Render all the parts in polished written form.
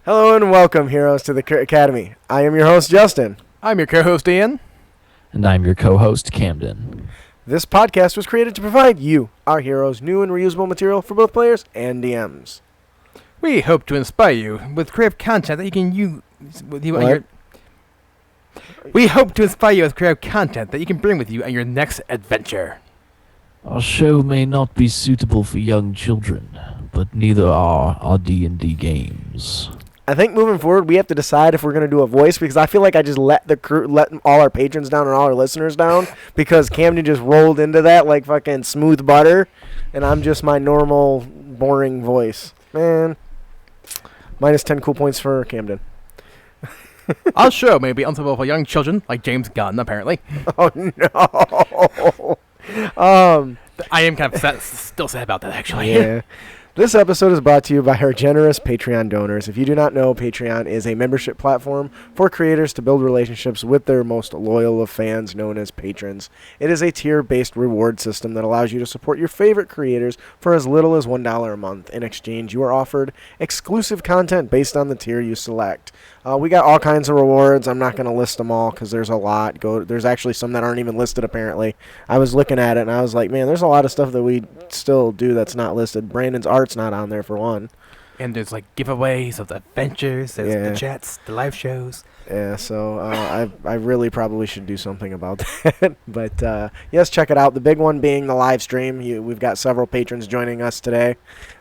Hello and welcome, heroes, to the Academy. I am your host, Justin. I'm your co-host, Ian. And I'm your co-host, Camden. This podcast was created to provide you, our heroes, new and reusable material for both players and DMs. We hope to inspire you with creative content that you can use with you on your... We hope to inspire you with creative content that you can bring with you on your next adventure. Our show may not be suitable for young children, but neither are our D&D games. I think moving forward, we have to decide if we're going to do a voice, because I feel like I just let all our patrons down and all our listeners down, because Camden just rolled into that like fucking smooth butter, and I'm just my normal, boring voice. Man, minus 10 cool points for Camden. Our show may be unsuitable for young children, like James Gunn, apparently. Oh, no. I am kind of still sad about that, actually. Yeah. This episode is brought to you by our generous Patreon donors. If you do not know, Patreon is a membership platform for creators to build relationships with their most loyal of fans, known as patrons. It is a tier-based reward system that allows you to support your favorite creators for as little as $1 a month. In exchange, you are offered exclusive content based on the tier you select. We got all kinds of rewards. I'm not going to list them all because there's a lot. There's actually some that aren't even listed, apparently. I was looking at it, and I was like, man, there's a lot of stuff that we still do that's not listed. Brandon's art's not on there, for one. And there's, like, giveaways of the adventures, there's the chats, the live shows. Yeah, so I really probably should do something about that. But, yes, check it out. The big one being the live stream. We've got several patrons joining us today.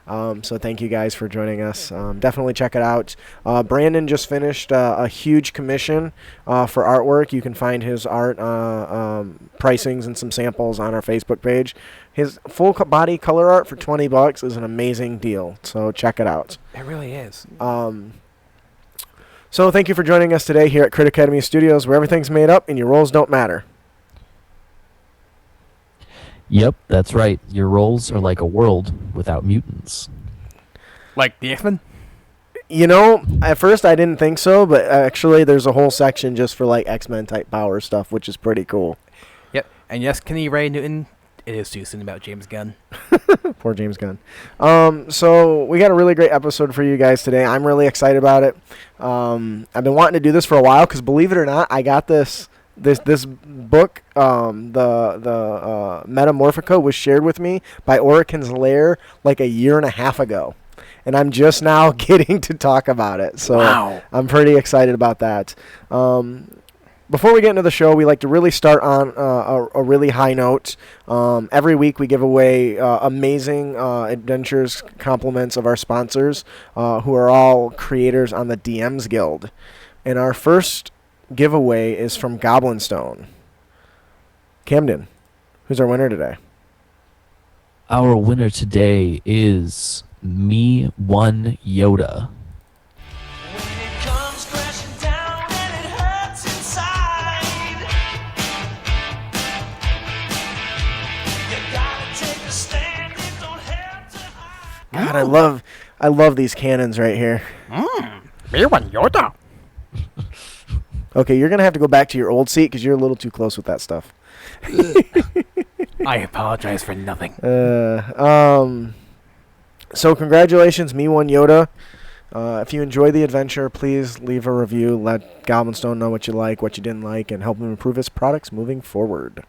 So thank you guys for joining us. Definitely check it out. Brandon just finished a huge commission for artwork. You can find his art pricings and some samples on our Facebook page. His full body color art for $20 is an amazing deal. So check it out. It really is. So thank you for joining us today here at Crit Academy Studios, where everything's made up and your roles don't matter. Yep, that's right. Your roles are like a world without mutants. Like the X-Men? You know, at first I didn't think so, but actually there's a whole section just for like X-Men type power stuff, which is pretty cool. Yep, and yes, Kenny Ray Newton, it is too soon about James Gunn. Poor James Gunn. So we got a really great episode for you guys today. I'm really excited about it. I've been wanting to do this for a while because, believe it or not, I got this book, the Metamorphica, was shared with me by Oricon's Lair like a year and a half ago, and I'm just now getting to talk about it. So wow. I'm pretty excited about that. Before we get into the show, we like to really start on a really high note. Every week we give away amazing adventures, compliments of our sponsors, who are all creators on the DMs Guild. And our first giveaway is from Goblinstone. Camden, who's our winner today? Our winner today is Me One Yoda. God, I love these cannons right here. Me One Yoda. Okay, you're going to have to go back to your old seat because you're a little too close with that stuff. I apologize for nothing. So congratulations, Me One Yoda. If you enjoy the adventure, please leave a review. Let Goblinstone know what you like, what you didn't like, and help him improve his products moving forward.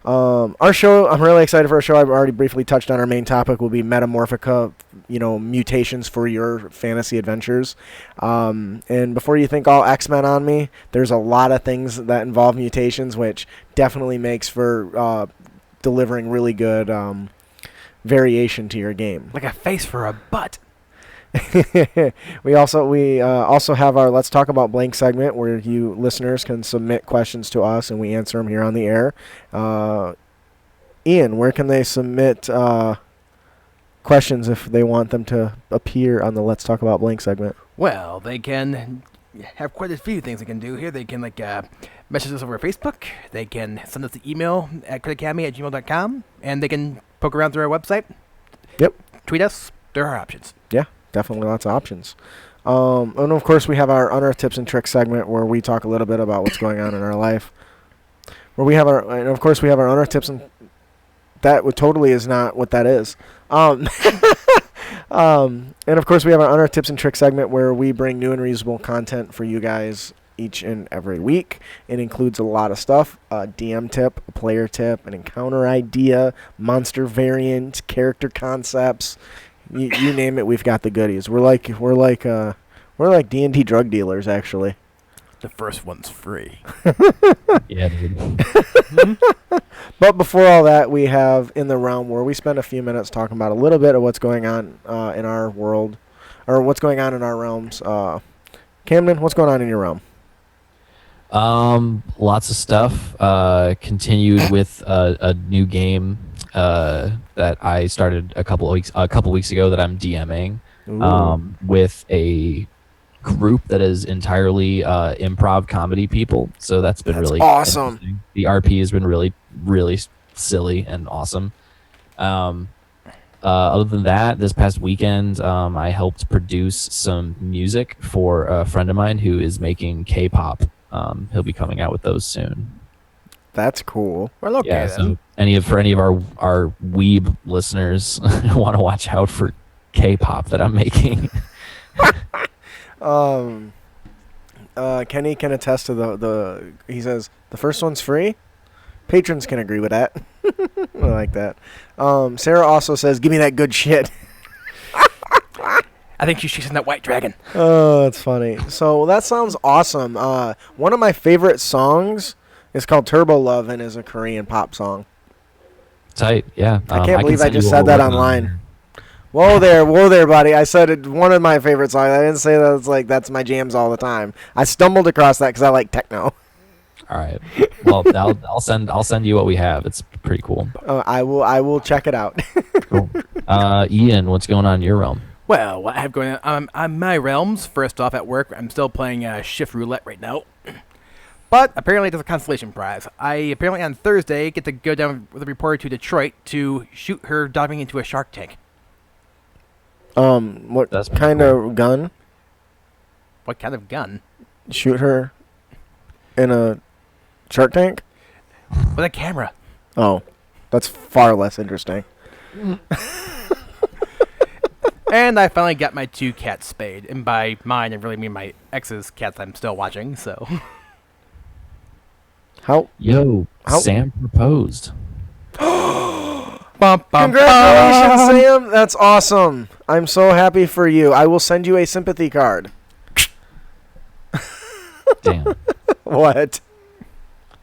Our show, I'm really excited for our show. I've already briefly touched on our main topic, will be Metamorphica, mutations for your fantasy adventures. And before you think all X-Men on me, there's a lot of things that involve mutations, which definitely makes for delivering really good variation to your game. Like a face for a butt. We also have our Let's Talk About Blank segment where you listeners can submit questions to us and we answer them here on the air. Ian, where can they submit questions if they want them to appear on the Let's Talk About Blank segment? Well, they can have quite a few things they can do here. They can message us over Facebook. They can send us an email at critacademy@gmail.com, and they can poke around through our website. Yep. Tweet us. There are options. Yeah. Definitely lots of options. And of course, we have our Unearthed Tips and Tricks segment where we talk a little bit about what's going on in our life. And of course, we have our Unearthed Tips and that totally is not what that is. And of course, we have our Unearthed Tips and Tricks segment where we bring new and reasonable content for you guys each and every week. It includes a lot of stuff: a DM tip, a player tip, an encounter idea, monster variant, character concepts. You name it, we've got the goodies. We're like D&D drug dealers, actually. The first one's free. Yeah, dude. But before all that, we have In the Realm, where we spend a few minutes talking about a little bit of what's going on in our world, or what's going on in our realms. Camden, what's going on in your realm? Lots of stuff. Continued with a new game that I started a couple weeks ago that I'm DMing with a group that is entirely improv comedy people. So that's been really awesome. The RP has been really silly and awesome. Other than that, this past weekend, I helped produce some music for a friend of mine who is making K-pop. He'll be coming out with those soon. That's cool. Well, okay, Yeah, then. so for any of our weeb listeners want to watch out for K-pop that I'm making. Kenny can attest to the he says the first one's free. Patrons can agree with that. I like that. Sarah also says, "Give me that good shit." I think she's chasing that white dragon. Oh, that's funny. So that sounds awesome. One of my favorite songs is called Turbo Love and is a Korean pop song. Tight, yeah. I can't believe I just you said what that we're working on. online. Whoa there, buddy. I said it, one of my favorite songs. I didn't say that it's like that's my jams all the time. I stumbled across that because I like techno. All right. Well, I'll send you what we have. It's pretty cool. I will check it out. Cool. Ian, what's going on in your realm? Well, what I have going on my realms, first off at work, I'm still playing Shift Roulette right now. But apparently there's a consolation prize. I apparently on Thursday get to go down with a reporter to Detroit to shoot her diving into a shark tank. What That's kind cool. of gun? What kind of gun? Shoot her in a shark tank? With a camera. Oh, that's far less interesting. And I finally got my 2 cats spayed. And by mine, I really mean my ex's cats I'm still watching, so. How? Sam proposed. Bum, bum, Congratulations, bum. Sam. That's awesome. I'm so happy for you. I will send you a sympathy card. Damn. What?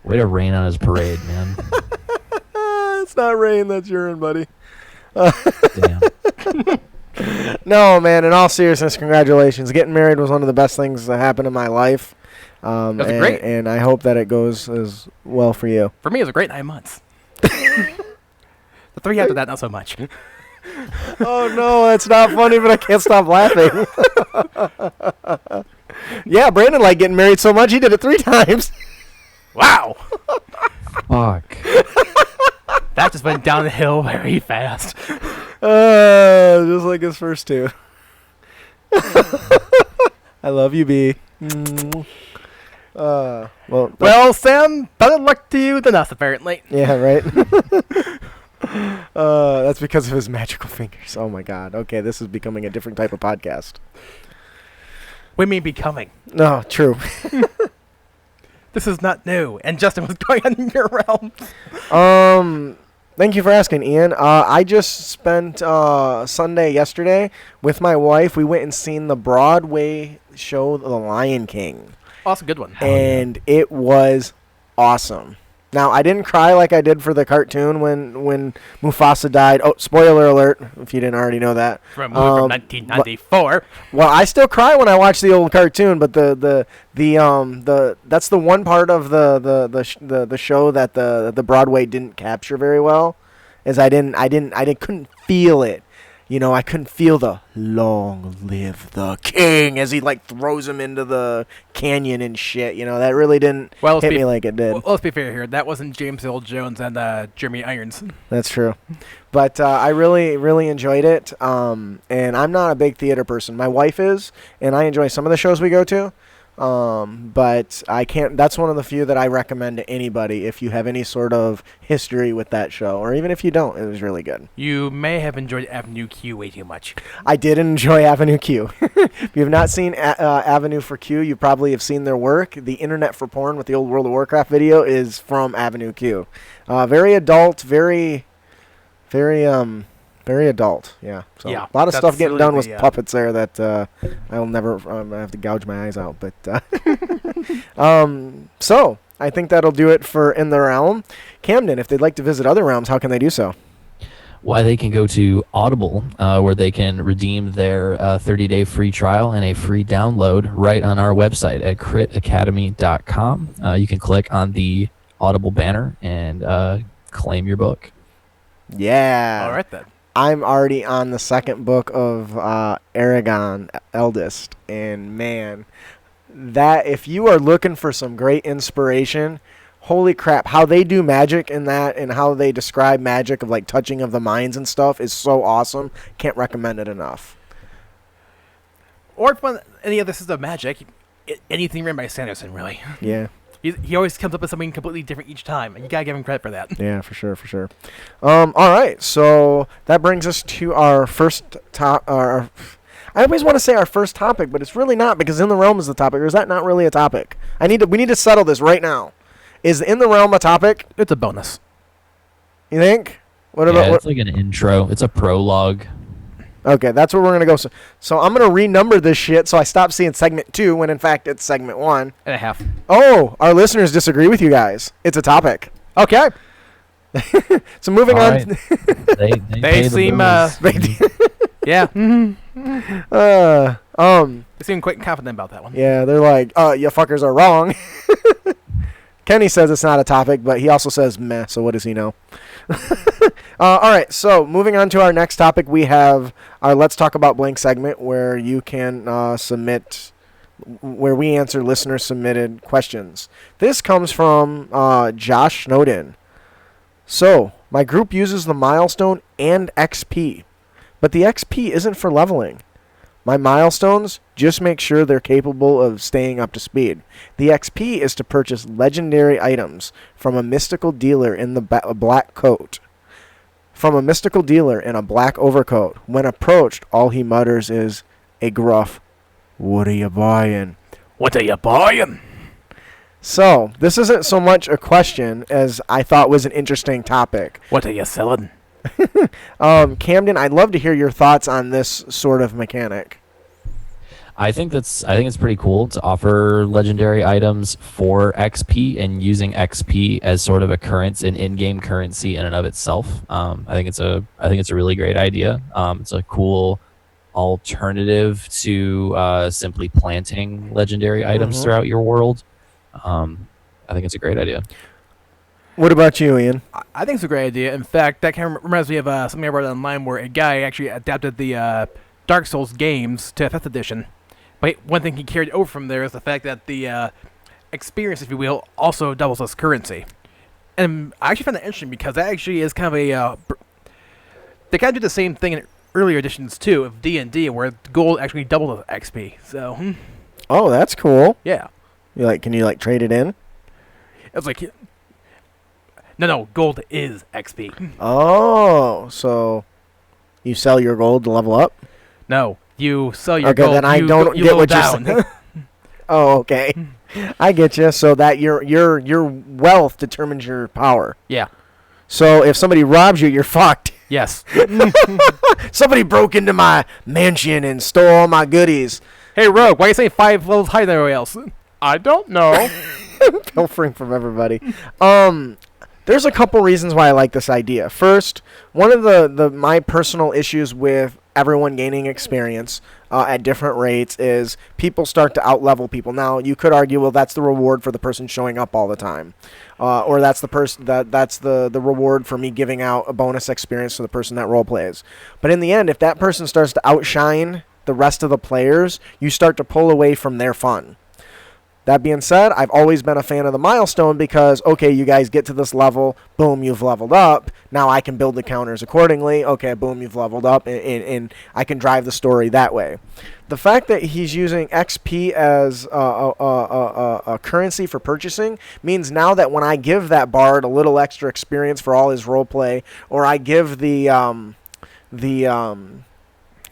Way to rain on his parade, man. It's not rain. That's urine, buddy. Damn. No, man. In all seriousness, congratulations. Getting married was one of the best things that happened in my life. That was great. And I hope that it goes as well for you. For me, it was a great 9 months. The 3 after that, not so much. Oh, no. That's not funny, but I can't stop laughing. Yeah, Brandon liked getting married so much, he did it 3 times. Wow! Fuck. That just went downhill very fast. Just like his first 2. I love you, B. Well, Sam, better luck to you than us, apparently. Yeah, right? That's because of his magical fingers. Oh, my God. Okay, this is becoming a different type of podcast. We mean becoming. No, true. This is not new. And Justin, what's going on in your realm? Thank you for asking, Ian. I just spent Sunday yesterday with my wife. We went and seen the Broadway show, The Lion King. Awesome, good one. And it was awesome. Now, I didn't cry like I did for the cartoon when Mufasa died. Oh, spoiler alert, if you didn't already know that. From a movie from 1994. Well, I still cry when I watch the old cartoon, but the that's the one part of the show that the Broadway didn't capture very well, is I couldn't feel it. You know, I couldn't feel the "Long live the king" as he like throws him into the canyon and shit. You know, that really didn't hit me like it did. Well, let's be fair here. That wasn't James Earl Jones and Jeremy Irons. That's true. But I really, really enjoyed it. And I'm not a big theater person. My wife is, and I enjoy some of the shows we go to. But I can't. That's one of the few that I recommend to anybody if you have any sort of history with that show, or even if you don't. It was really good. You may have enjoyed Avenue Q way too much. I did enjoy Avenue Q. If you have not seen Avenue for Q, you probably have seen their work. The Internet for Porn with the old World of Warcraft video is from Avenue Q. Very adult, very adult. Yeah. So Yeah, a lot of stuff getting really done with the, puppets there that I'll never. I have to gouge my eyes out. But so I think that'll do it for In the Realm. Camden, if they'd like to visit other realms, how can they do so? Why they can go to Audible, where they can redeem their 30-day free trial and a free download right on our website at critacademy.com. You can click on the Audible banner and claim your book. Yeah. All right, then. I'm already on the second book of Aragon Eldest, and man, that if you are looking for some great inspiration, holy crap, how they do magic in that and how they describe magic of like touching of the minds and stuff is so awesome. Can't recommend it enough. Or if one, any other system of magic, anything written by Sanderson, really. Yeah. He always comes up with something completely different each time, and you gotta give him credit for that. Yeah, for sure. All right, so that brings us to our first I always want to say our first topic, but it's really not, because In the Realm is the topic. Or is that not really a topic? We need to settle this right now. Is In the Realm a topic? It's a bonus. You think? It's like an intro. It's a prologue. Okay, that's where we're gonna go. So I'm gonna renumber this shit so I stop seeing segment 2 when in fact it's segment 1 and a half. Oh, our listeners disagree with you guys. It's a topic. Okay. So moving on. Right. They seem yeah. They seem quite confident about that one. Yeah, they're like, you fuckers are wrong. Kenny says it's not a topic, but he also says meh, so what does he know? All right, so moving on to our next topic, we have our Let's Talk About Blank segment where you can where we answer listener-submitted questions. This comes from Josh Snowden. So, my group uses the milestone and XP, but the XP isn't for leveling. My milestones just make sure they're capable of staying up to speed. The XP is to purchase legendary items from a mystical dealer in the black coat. From a mystical dealer in a black overcoat. When approached, all he mutters is a gruff, "What are you buying?" What are you buying? So, this isn't so much a question as I thought was an interesting topic. What are you selling? Camden, I'd love to hear your thoughts on this sort of mechanic. I think it's pretty cool to offer legendary items for XP and using XP as sort of a in-game currency in and of itself. I think it's a really great idea. It's a cool alternative to simply planting legendary items throughout your world. I think it's a great idea. What about you, Ian? I think it's a great idea. In fact, that kind of reminds me of something I read online where a guy actually adapted the Dark Souls games to 5th edition. But one thing he carried over from there is the fact that the experience, if you will, also doubles as currency. And I actually found that interesting because that actually is kind of a... they kind of do the same thing in earlier editions, too, of D&D, where gold actually doubled as XP. So... Oh, that's cool. Yeah. Can you trade it in? It's like... No, gold is XP. Oh, so you sell your gold to level up? No, you sell your gold. Okay, then I don't get what you're saying. Oh, okay. I get you. So that your wealth determines your power. Yeah. So if somebody robs you, you're fucked. Yes. Somebody broke into my mansion and stole all my goodies. Hey, Rogue, why are you saying 5 levels higher than everybody else? I don't know. Pilfering from everybody. There's a couple reasons why I like this idea. First, one of my personal issues with everyone gaining experience at different rates is people start to outlevel people. Now, you could argue, well, that's the reward for the person showing up all the time, or that's the reward for me giving out a bonus experience to the person that role plays. But in the end, if that person starts to outshine the rest of the players, you start to pull away from their fun. That being said, I've always been a fan of the milestone because, okay, you guys get to this level, boom, you've leveled up. Now I can build the counters accordingly. Okay, boom, you've leveled up, and I can drive the story that way. The fact that he's using XP as a currency for purchasing means now that when I give that bard a little extra experience for all his roleplay, or I give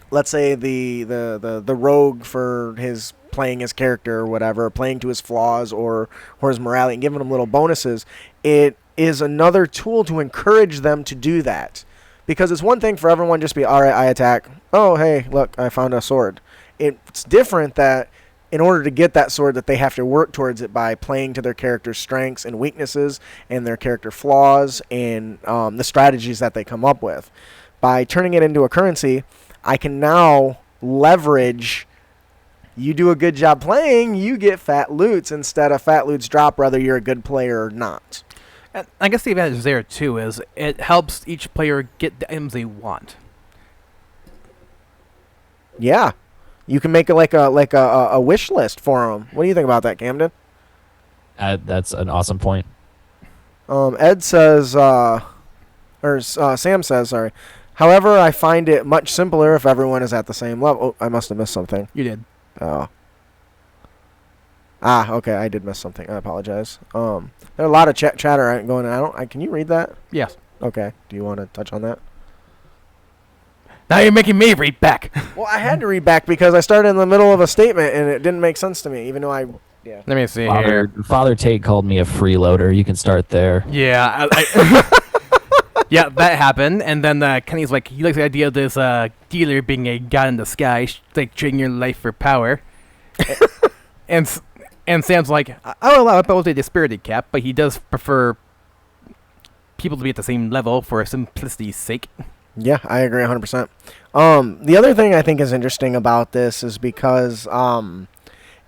let's say the rogue for his playing his character or whatever, playing to his flaws or his morality and giving him little bonuses, it is another tool to encourage them to do that. Because it's one thing for everyone just be, all right, I attack. Oh, hey, look, I found a sword. It's different that in order to get that sword that they have to work towards it by playing to their character's strengths and weaknesses and their character flaws and the strategies that they come up with. By turning it into a currency, I can now leverage, you do a good job playing, you get fat loots instead of fat loots drop whether you're a good player or not. And I guess the advantage there, too, is it helps each player get the items they want. Yeah. You can make it like a wish list for them. What do you think about that, Camden? That's an awesome point. Ed says, Sam says, sorry. However, I find it much simpler if everyone is at the same level. Oh, I must have missed something. You did. Oh. Okay, I did miss something. I apologize. There are a lot of chatter going on. Can you read that? Yes. Okay. Do you want to touch on that? Now you're making me read back. Well, I had to read back because I started in the middle of a statement and it didn't make sense to me, even though yeah. Let me see here. Father Tate called me a freeloader. You can start there. Yeah. Yeah, that happened. And then Kenny's like, he likes the idea of this dealer being a god in the sky, like trading your life for power. and Sam's like, I'll allow a disparity cap, but he does prefer people to be at the same level for simplicity's sake. Yeah, I agree 100%. The other thing I think is interesting about this is because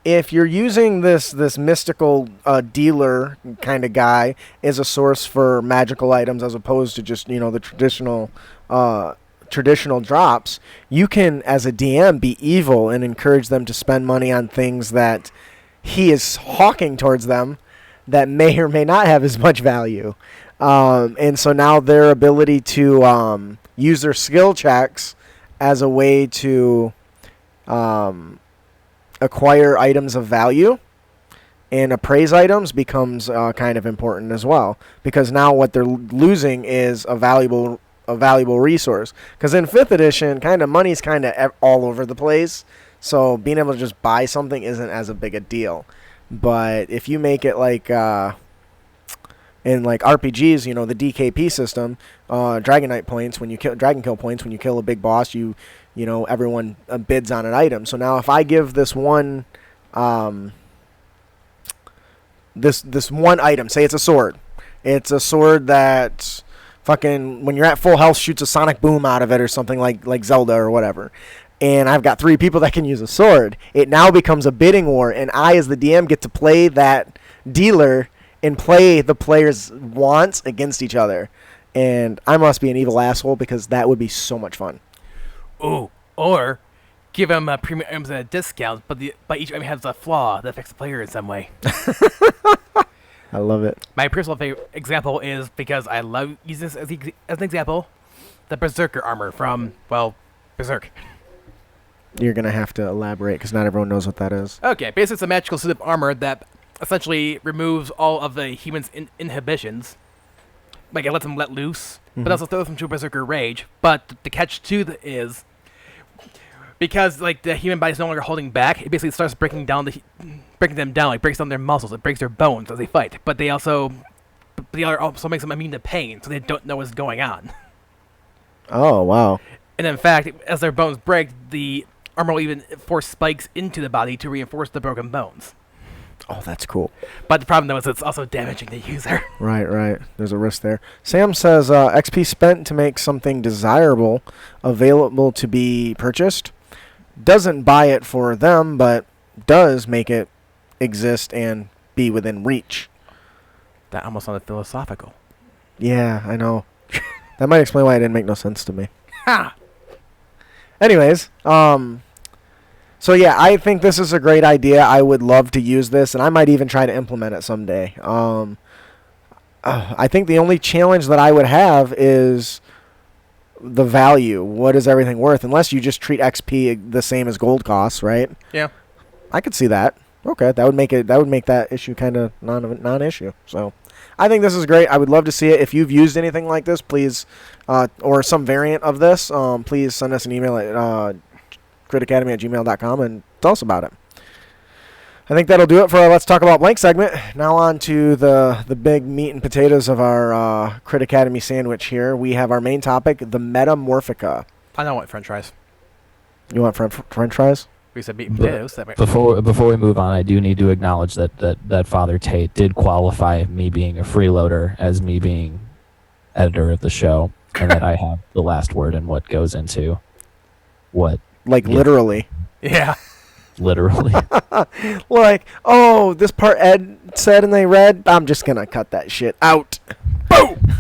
if you're using this mystical dealer kind of guy as a source for magical items as opposed to just, the traditional drops, you can, as a DM, be evil and encourage them to spend money on things that he is hawking towards them that may or may not have as much value. And so now their ability to use their skill checks as a way to acquire items of value and appraise items becomes kind of important as well. Because now what they're losing is a valuable resource. Because in 5th edition, kind of money's kind of all over the place. So being able to just buy something isn't as a big a deal. But if you make it like in like RPGs, the DKP system, Dragon Knight points when you kill Dragon Kill points when you kill a big boss, everyone bids on an item. So now if I give this one this one item, say it's a sword. It's a sword that fucking when you're at full health shoots a sonic boom out of it or something like Zelda or whatever. And I've got 3 people that can use a sword. It now becomes a bidding war, and I, as the DM, get to play that dealer and play the players' wants against each other. And I must be an evil asshole because that would be so much fun. Ooh, or give them premium items at a discount, but each item has a flaw that affects the player in some way. I love it. My personal favorite example is, because I love using this as an example, the Berserker armor from, Berserk. You're going to have to elaborate because not everyone knows what that is. Okay, basically it's a magical suit of armor that essentially removes all of the human's inhibitions. Like, it lets them let loose, but also throws them to a Berserker rage. But the catch to is, because the human body's no longer holding back, it basically starts breaking them down, like breaks down their muscles, it breaks their bones as they fight. But the other also makes them immune to pain, so they don't know what's going on. Oh, wow. And in fact, as their bones break, the armor will even force spikes into the body to reinforce the broken bones. Oh, that's cool. But the problem, though, is it's also damaging the user. Right. There's a risk there. Sam says, XP spent to make something desirable available to be purchased. Doesn't buy it for them, but does make it exist and be within reach. That almost sounded philosophical. Yeah, I know. That might explain why it didn't make no sense to me. Ha! Anyways, so So yeah, I think this is a great idea. I would love to use this, and I might even try to implement it someday. I think the only challenge that I would have is the value. What is everything worth? Unless you just treat XP the same as gold costs, right? Yeah. I could see that. Okay, that would make that issue kind of non-issue. So, I think this is great. I would love to see it. If you've used anything like this, please, or some variant of this, please send us an email at critacademy@gmail.com and tell us about it. I think that'll do it for our Let's Talk About Blank segment. Now on to the big meat and potatoes of our Crit Academy sandwich here. We have our main topic, the Metamorphica. I don't want french fries. You want french fries? We said meat and potatoes. Before we move on, I do need to acknowledge that Father Tate did qualify me being a freeloader as me being editor of the show, and that I have the last word in what goes into what. Like literally. Yeah. Literally. Like, oh, this part Ed said and they read, I'm just going to cut that shit out. Boom!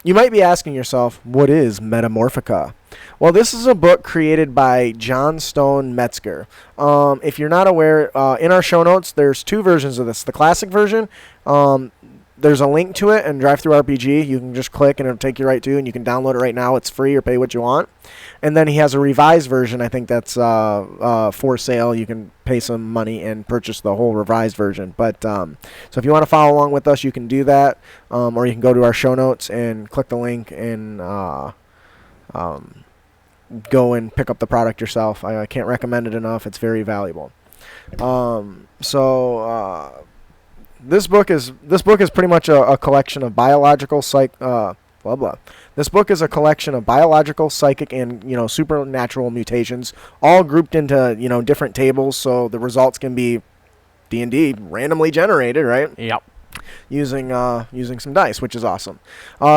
You might be asking yourself, what is Metamorphica? Well, this is a book created by John Stone Metzger. If you're not aware, in our show notes, there's two versions of this. The classic version, there's a link to it in DriveThruRPG. You can just click and it'll take you right to, and you can download it right now. It's free or pay what you want. And then he has a revised version. I think that's for sale. You can pay some money and purchase the whole revised version. But so if you want to follow along with us, you can do that, or you can go to our show notes and click the link and go and pick up the product yourself. I can't recommend it enough. It's very valuable. This book is pretty much a collection of biological This book is a collection of biological, psychic, and supernatural mutations, all grouped into different tables, so the results can be D&D randomly generated, right? Yep. Using some dice, which is awesome.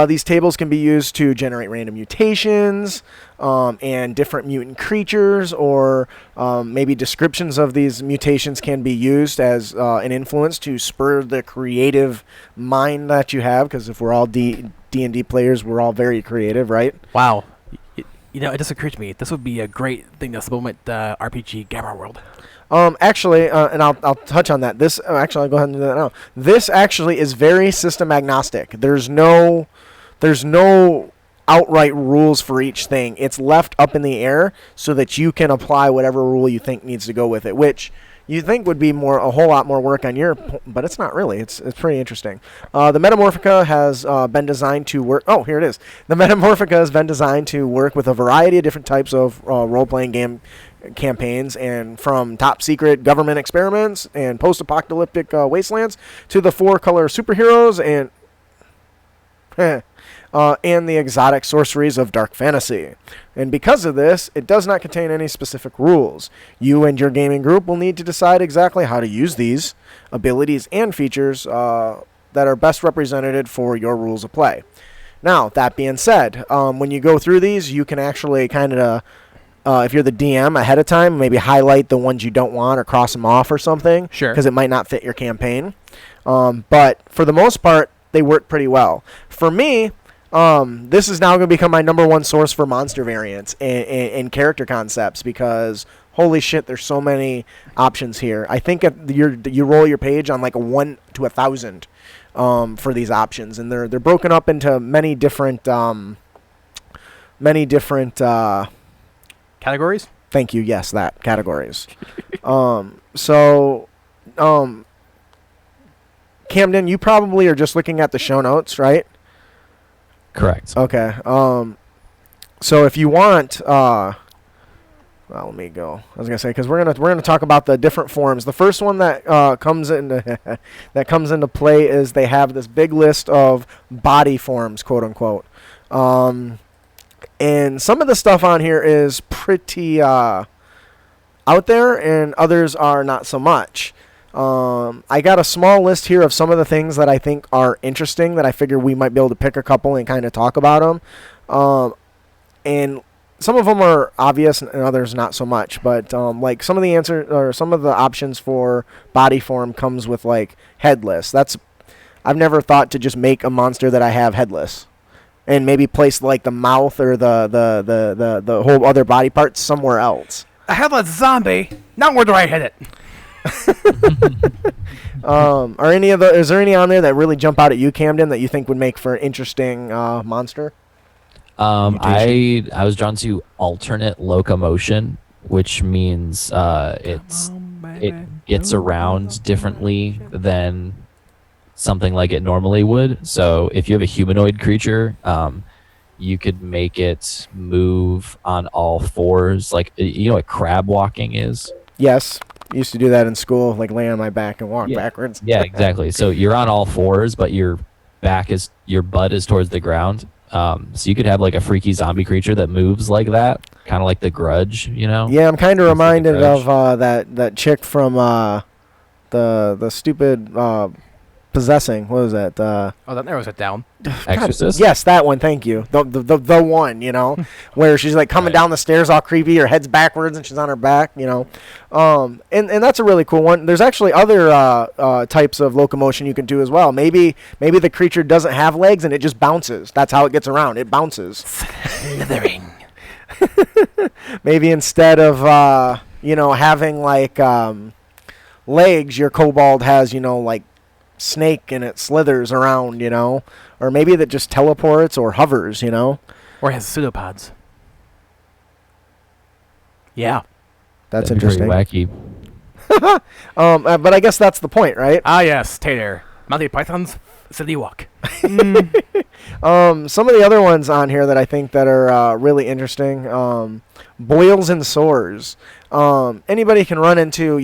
These tables can be used to generate random mutations and different mutant creatures, or maybe descriptions of these mutations can be used as an influence to spur the creative mind that you have, because if we're all D&D players, we're all very creative, right? Wow. It just occurred to me, this would be a great thing to supplement RPG Gamma World. Actually, and I'll touch on that. I'll go ahead and do that now. This actually is very system agnostic. There's no outright rules for each thing. It's left up in the air so that you can apply whatever rule you think needs to go with it, which you think would be a whole lot more work on but it's not really. It's pretty interesting. The Metamorphica has been designed to work. Oh, here it is. The Metamorphica has been designed to work with a variety of different types of role-playing game campaigns, and from top secret government experiments and post-apocalyptic wastelands to the 4-color superheroes and the exotic sorceries of dark fantasy. And because of this, it does not contain any specific rules. You and your gaming group will need to decide exactly how to use these abilities and features that are best represented for your rules of play. Now, that being said, when you go through these, you can actually kind of if you're the DM ahead of time, maybe highlight the ones you don't want or cross them off or something. Sure. Because it might not fit your campaign. But for the most part, they work pretty well. For me, this is now going to become my number one source for monster variants and character concepts, because holy shit, there's so many options here. I think if you roll your page on like a 1 to 1,000 for these options, and they're broken up into many different categories? Thank you. Yes, that categories. Camden, you probably are just looking at the show notes, right? Correct. Okay. So if you want, well, let me go. I was gonna say, because we're gonna talk about the different forms. The first one that comes into play is they have this big list of body forms, quote unquote. And some of the stuff on here is pretty out there, and others are not so much. I got a small list here of some of the things that I think are interesting that I figure we might be able to pick a couple and kind of talk about them. And some of them are obvious and others not so much. But like some of the answer or some of the options for body form comes with like headless. I've never thought to just make a monster that I have headless. and maybe place like the mouth or the whole other body part somewhere else. A headless zombie. Now where do I hit it? Is there any on there that really jump out at you, Camden, that you think would make for an interesting monster? I was drawn to alternate locomotion, which means it gets around differently than something like it normally would. So if you have a humanoid creature, you could make it move on all fours, like you know what crab walking is. Yes, used to do that in school, like lay on my back and walk backwards. Yeah, exactly. So you're on all fours, but your butt is towards the ground. So you could have like a freaky zombie creature that moves like that, kind of like the Grudge, you know? Yeah, I'm kind of reminded of that chick from the stupid Possessing. What was that? That narrows it down. Exorcist? Yes, that one. Thank you. The one, you know, where she's like coming down the stairs all creepy, her head's backwards, and she's on her back, you know. And that's a really cool one. There's actually other types of locomotion you can do as well. Maybe the creature doesn't have legs and it just bounces. That's how it gets around. It bounces. Slithering. Maybe instead of having like legs, your kobold has like snake and it slithers around, or maybe that just teleports or hovers, or has pseudopods. Yeah, that's That'd interesting. Pretty wacky. But I guess that's the point, right? Ah, yes, Tater. Monty Python's City Walk. Some of the other ones on here that I think that are really interesting, boils and sores. Anybody can run into,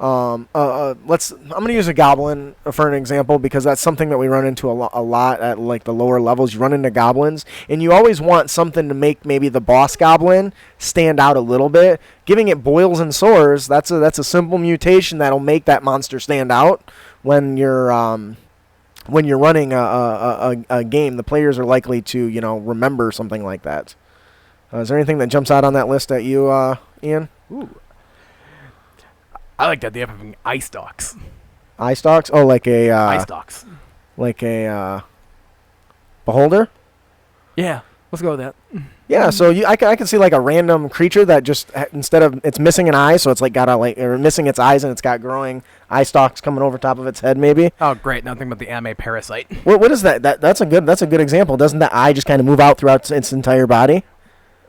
I'm going to use a goblin for an example because that's something that we run into a lot at like the lower levels. You run into goblins, and you always want something to make maybe the boss goblin stand out a little bit. Giving it boils and sores, that's a simple mutation that'll make that monster stand out when you're running a game. The players are likely to remember something like that. Is there anything that jumps out on that list at you, Ian? Ooh. I like the idea of having eye stalks. Eye stalks? Oh, like a eye stalks. Like a beholder? Yeah, let's go with that. Yeah, so I can see like a random creature that just instead of it's missing an eye, so it's like or missing its eyes and it's got growing eye stalks coming over top of its head, maybe. Oh, great! Now think about the anime Parasite. What is that? That's a good example. Doesn't that eye just kind of move out throughout its entire body?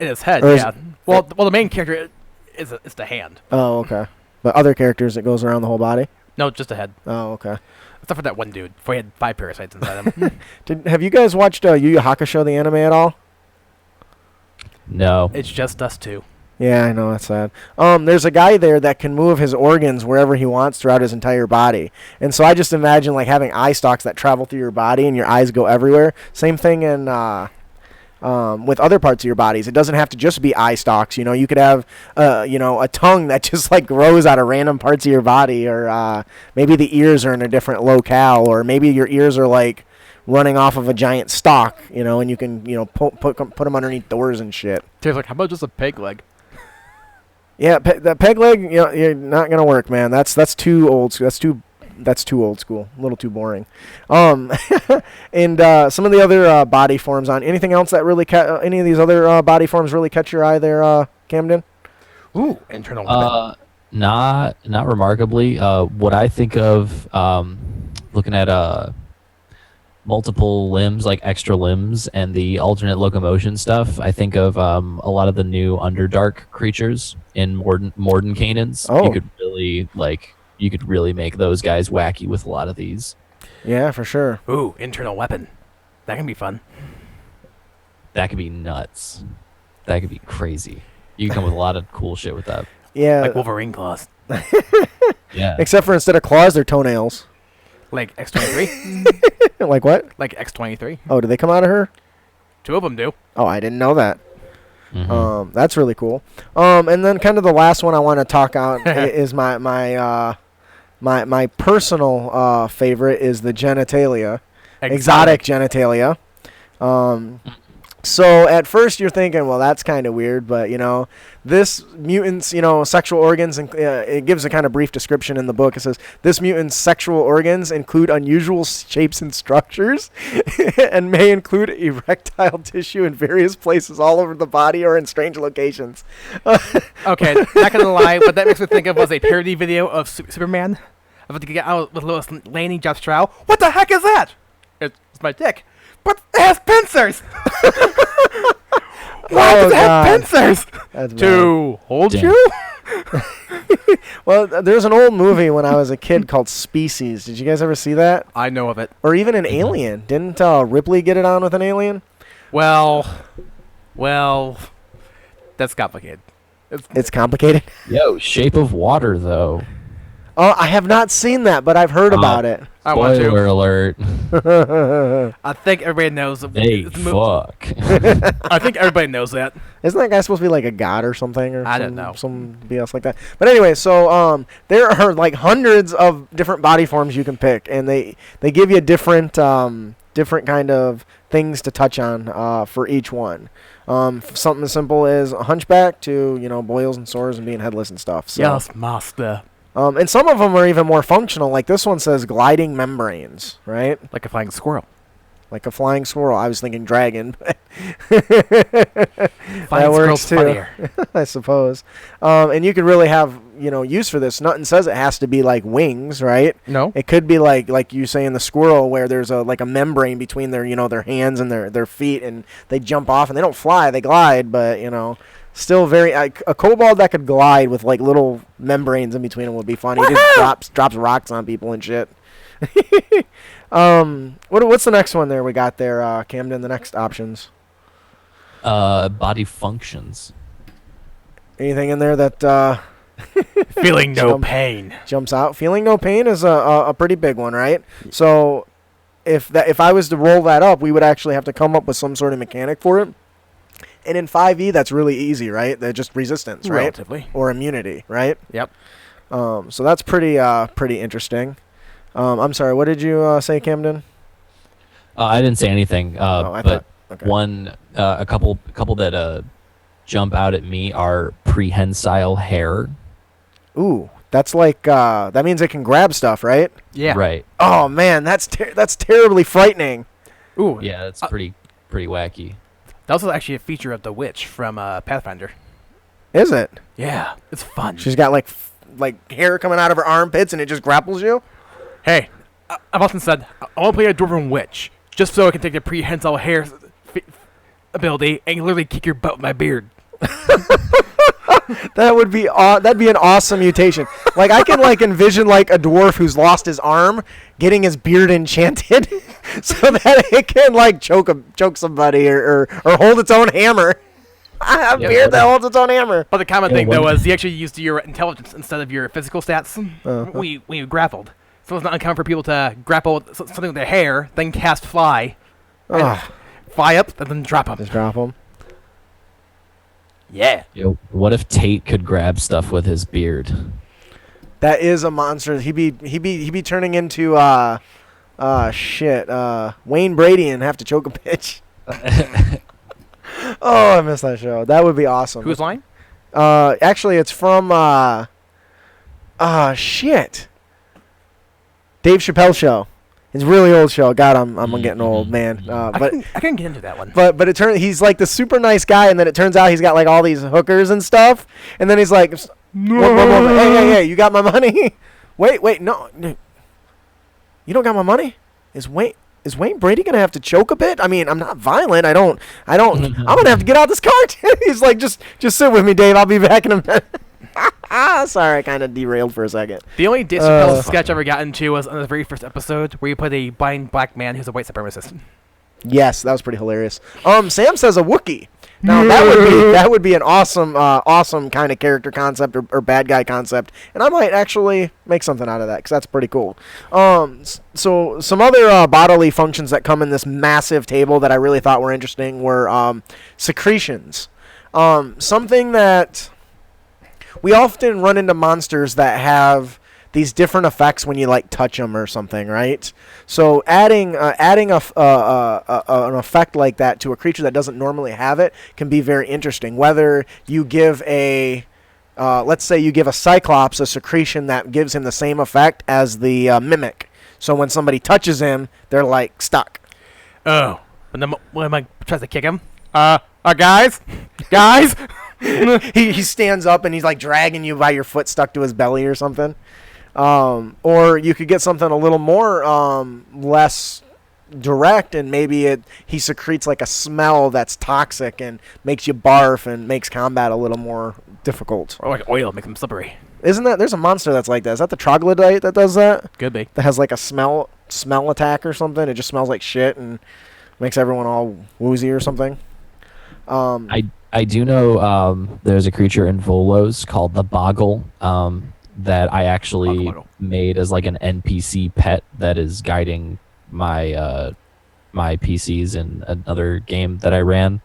In its head, Or yeah. Well, the main character is the hand. Oh, okay. But other characters, it goes around the whole body? No, just a head. Oh, okay. Except for that one dude. Before he had 5 parasites inside him. Have you guys watched Yu Yu Hakusho, the anime, at all? No. It's just us two. Yeah, I know, that's sad. There's a guy there that can move his organs wherever he wants throughout his entire body. And so I just imagine like having eye stalks that travel through your body and your eyes go everywhere. Same thing in with other parts of your bodies. It doesn't have to just be eye stalks. You could have a tongue that just like grows out of random parts of your body, or maybe the ears are in a different locale, or maybe your ears are like running off of a giant stalk, and you can put them underneath doors and shit. Taylor's like, how about just a peg leg? Yeah, the peg leg, you're not gonna work, man. That's too old. That's too old school. A little too boring. And some of the other body forms on anything else that really any of these other body forms really catch your eye there, Camden? Ooh, internal weapon. Not remarkably. What I think of looking at multiple limbs, like extra limbs, and the alternate locomotion stuff, I think of a lot of the new Underdark creatures in Mordenkainen's. Oh. You could really make those guys wacky with a lot of these. Yeah, for sure. Ooh, internal weapon. That can be fun. That could be nuts. That could be crazy. You can come with a lot of cool shit with that. Yeah. Like Wolverine claws. Yeah. Except for instead of claws, they're toenails. Like X-23. Like what? Like X-23. Oh, do they come out of her? 2 of them do. Oh, I didn't know that. Mm-hmm. That's really cool. And then kind of the last one I want to talk on is my personal favorite is the genitalia, exotic genitalia. So at first you're thinking, well, that's kind of weird, but this mutant's sexual organs, and it gives a kind of brief description in the book. It says this mutant's sexual organs include unusual shapes and structures, and may include erectile tissue in various places all over the body or in strange locations. Okay, not gonna lie, what that makes me think of was a parody video of Superman. About to get out with Lois Lane, drops trowel. What the heck is that? It's my dick. But it has pincers! Why does it have pincers? To hold Damn. you? Well, there's an old movie when I was a kid called Species. Did you guys ever see that? I know of it. Or even an Alien. Didn't Ripley get it on with an alien? Well, that's complicated. It's complicated. Yo, Shape of Water though. Oh, I have not seen that, but I've heard about it. I want to. Spoiler alert. I think everybody knows. They fuck. I think everybody knows that. Isn't that guy supposed to be like a god or something? Or I don't know. Some BS like that. But anyway, so there are like hundreds of different body forms you can pick, and they give you different kind of things to touch on for each one. Something as simple as a hunchback to boils and sores and being headless and stuff. So. Yes, master. And some of them are even more functional. Like this one says gliding membranes, right? Like a flying squirrel. Like a flying squirrel. I was thinking dragon, but Flying squirrel's funnier. I suppose. And you could really have use for this. Nothing says it has to be like wings, right? No. It could be like you say in the squirrel, where there's a membrane between their their hands and their feet, and they jump off and they don't fly, they glide, but still very a kobold that could glide with like little membranes in between them would be fun. He just drops rocks on people and shit. What's the next one there we got there, Camden? The next options. Body functions. Anything in there that Feeling no pain. jumps out? Feeling no pain is a pretty big one, right? So if I was to roll that up, we would actually have to come up with some sort of mechanic for it. And in 5e, that's really easy, right? They're just resistance, right? Relatively. Or immunity, right? Yep. So that's pretty interesting. I'm sorry, what did you say, Camden? I didn't say anything. I But thought. Okay. one, a couple that jump out at me are prehensile hair. Ooh, that's like that means it can grab stuff, right? Yeah. Right. Oh man, that's terribly frightening. Ooh. Yeah, that's pretty wacky. That was actually a feature of the witch from Pathfinder. Is it? Yeah. It's fun. She's got like hair coming out of her armpits and it just grapples you. Hey, I've often said I want to play a dwarven witch just so I can take the prehensile hair ability and literally kick your butt with my beard. That would be that'd be an awesome mutation. Like I can envision like a dwarf who's lost his arm getting his beard enchanted so that it can choke somebody or hold its own hammer. A beard that holds its own hammer. But the common thing though was you actually used your intelligence instead of your physical stats when you grappled. So it's not uncommon for people to grapple with something with their hair, then cast fly, fly up, and then drop them. Just drop them. Yeah. Yo, what if Tate could grab stuff with his beard? That is a monster. He'd be turning into Wayne Brady and have to choke a bitch. Oh, I missed that show. That would be awesome. Whose line? Actually, it's from Dave Chappelle show. It's a really old show. God, I'm getting old, man. But I couldn't get into that one. But it turns he's like the super nice guy, and then it turns out he's got like all these hookers and stuff. And then he's like, hey, you got my money? wait, no, you don't got my money? Is Wayne Brady gonna have to choke a bit? I mean, I'm not violent. I don't. I'm gonna have to get out this car. He's like, just sit with me, Dave. I'll be back in a minute. Sorry, I kind of derailed for a second. The only Dave Chappelle sketch I ever got into was on the very first episode where you put a blind black man who's a white supremacist. Yes, that was pretty hilarious. Sam says a Wookiee. Now that would be an awesome kind of character concept or bad guy concept, and I might actually make something out of that because that's pretty cool. So some other bodily functions that come in this massive table that I really thought were interesting were secretions. Something that we often run into monsters that have these different effects when you like touch them or something, right? So adding an effect like that to a creature that doesn't normally have it can be very interesting. Whether you give let's say you give a Cyclops a secretion that gives him the same effect as the Mimic. So when somebody touches him, they're like stuck. Oh, when I tries to kick him. Guys. he stands up and he's like dragging you by your foot stuck to his belly or something. Or you could get something a little more less direct, and maybe he secretes like a smell that's toxic and makes you barf and makes combat a little more difficult. Or like oil, makes him slippery. Isn't that there's a monster that's like that? Is that the troglodyte that does that? Could be. That has like a smell attack or something. It just smells like shit and makes everyone all woozy or something. I do know there's a creature in Volos called the Boggle that I actually made as like an NPC pet that is guiding my my PCs in another game that I ran,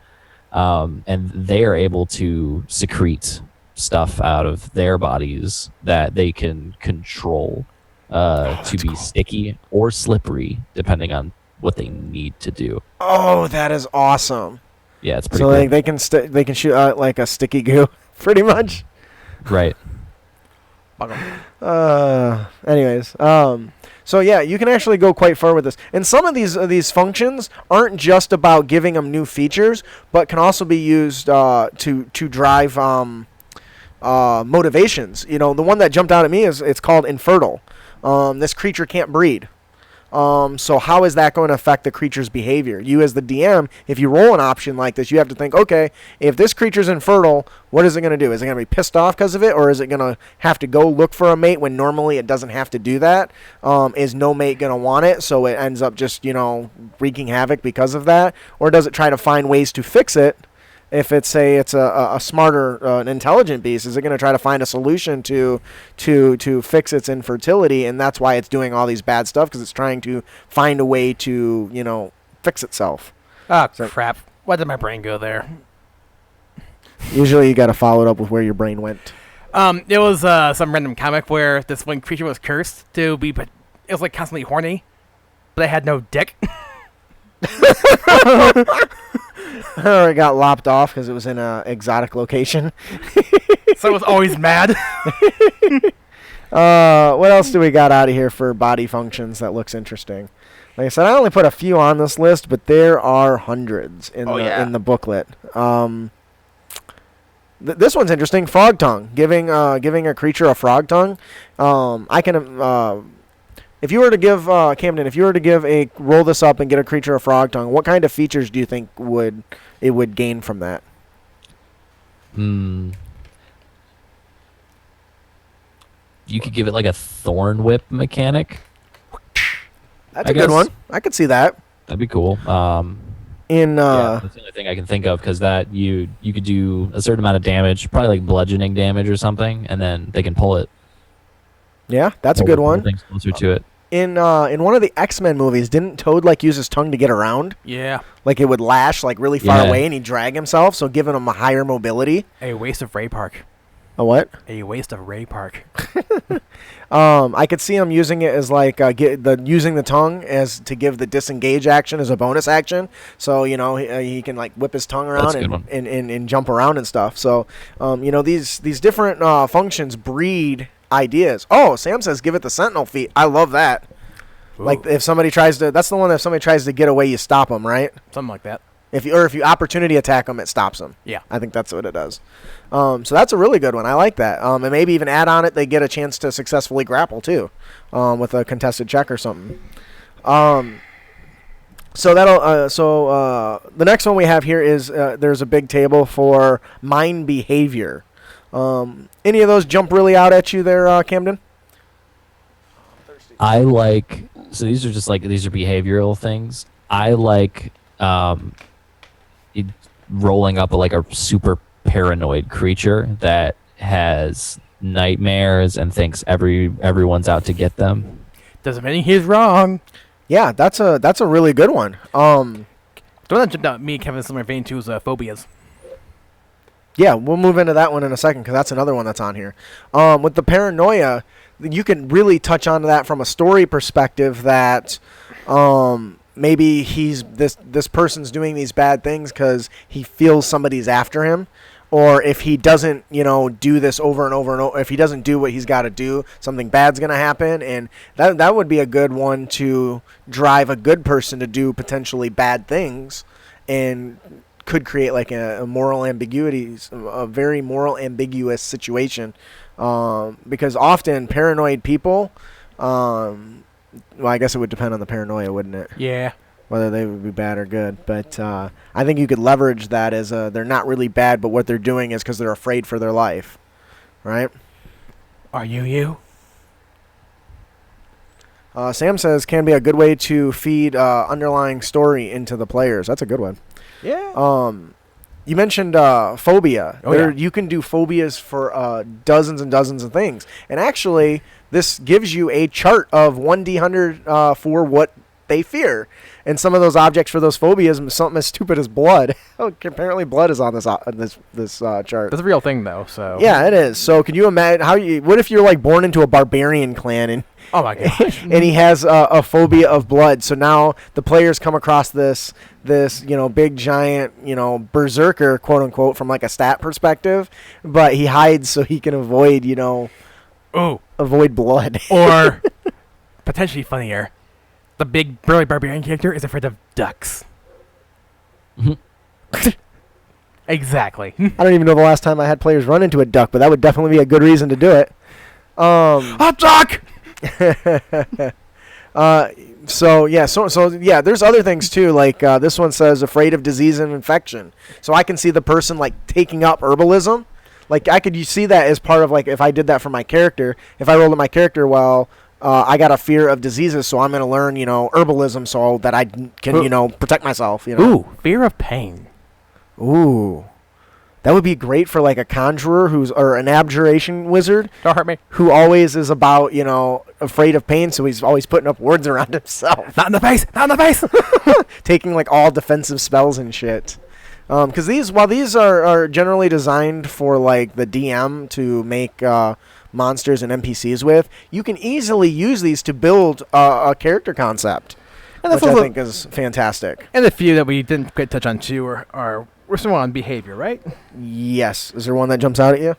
and they are able to secrete stuff out of their bodies that they can control to be sticky or slippery depending on what they need to do. Oh, that is awesome. Yeah, it's pretty so cool. Like they can shoot out like a sticky goo, pretty much. Right. Anyways, so yeah, you can actually go quite far with this. And some of these functions aren't just about giving them new features, but can also be used to drive motivations. You know, the one that jumped out at me is it's called infertile. This creature can't breed. So how is that going to affect the creature's behavior? You as the DM, if you roll an option like this, you have to think, okay, if this creature's infertile, what is it going to do? Is it going to be pissed off because of it, or is it going to have to go look for a mate when normally it doesn't have to do that? Is no mate going to want it, so it ends up just, wreaking havoc because of that? Or does it try to find ways to fix it? If it's a smarter, an intelligent beast, is it going to try to find a solution to fix its infertility, and that's why it's doing all these bad stuff, because it's trying to find a way to fix itself. Oh, crap! Why did my brain go there? Usually, you got to follow it up with where your brain went. It was some random comic where this one creature was cursed to be, but it was like constantly horny, but it had no dick. Or it got lopped off because it was in an exotic location. So it was always mad. What else do we got out of here for body functions that looks interesting? Like I said, I only put a few on this list, but there are hundreds in the booklet. This one's interesting. Frog tongue, giving a creature a frog tongue. I can. If you were to give Camden, roll this up and get a creature a frog tongue, what kind of features do you think it would gain from that? You could give it like a thorn whip mechanic. That's a good one. I could see that. That'd be cool. Yeah, that's the only thing I can think of, because that you could do a certain amount of damage, probably like bludgeoning damage or something, and then they can pull it. Yeah, that's a good one. Things closer to it. In one of the X-Men movies, didn't Toad use his tongue to get around? Yeah. Like it would lash really far away and he'd drag himself, so giving him a higher mobility. A waste of Ray Park. A what? A waste of Ray Park. I could see him using it as using the tongue as to give the disengage action as a bonus action. So he can whip his tongue around and jump around and stuff. So these different functions breed ideas. Oh, Sam says give it the sentinel feat. I love that. Ooh. Like if somebody tries to, that's the one that if somebody tries to get away, you stop them, right? Something like that. If you opportunity attack them, it stops them. Yeah, I think that's what it does. So that's a really good one. I like that. And maybe even add on it, they get a chance to successfully grapple too, with a contested check or something. So the next one we have here is there's a big table for mind behavior. Any of those jump really out at you there, Camden? I like, so these are just these are behavioral things. I like rolling up a super paranoid creature that has nightmares and thinks everyone's out to get them. Doesn't mean he's wrong. Yeah, that's a really good one. The one that jumped out at me, Kevin, similar vein to is phobias. Yeah, we'll move into that one in a second because that's another one that's on here. With the paranoia, you can really touch onto that from a story perspective that maybe this person's doing these bad things because he feels somebody's after him. Or if he doesn't, do this over and over and over, if he doesn't do what he's got to do, something bad's going to happen. And that would be a good one to drive a good person to do potentially bad things and could create like a moral ambiguity, a very moral ambiguous situation. Because often paranoid people, well, I guess it would depend on the paranoia, wouldn't it? Yeah. Whether they would be bad or good. But I think you could leverage that as they're not really bad, but what they're doing is because they're afraid for their life. Right? Are you? Sam says, can be a good way to feed underlying story into the players. That's a good one. Yeah. You mentioned phobia. Oh, yeah. You can do phobias for dozens and dozens of things. And actually, this gives you a chart of 1d100 for what they fear. And some of those objects for those phobias, something as stupid as blood. Apparently, blood is on this chart. That's a real thing, though. So yeah, it is. So, can you imagine what if you're like born into a barbarian clan and oh my gosh, and he has a phobia of blood? So now the players come across this big giant berserker, quote unquote, from like a stat perspective, but he hides so he can avoid avoid blood. Or potentially funnier, the big burly barbarian character is afraid of ducks. Exactly. I don't even know the last time I had players run into a duck, but that would definitely be a good reason to do it. A duck! So yeah, there's other things too. Like this one says, afraid of disease and infection. So I can see the person like taking up herbalism. Like you see that as part of like if I did that for my character, if I rolled at my character, I got a fear of diseases, so I'm going to learn, herbalism so that I can, protect myself. Ooh, fear of pain. Ooh. That would be great for like a conjurer or an abjuration wizard. Don't hurt me. Who always is about, afraid of pain, so he's always putting up words around himself. Not in the face! Not in the face! Taking like all defensive spells and shit. Because these are generally designed for like the DM to make monsters and NPCs with, you can easily use these to build a character concept, which I think is fantastic. And the few that we didn't quite touch on too we're still on behavior, right? Yes. Is there one that jumps out at you?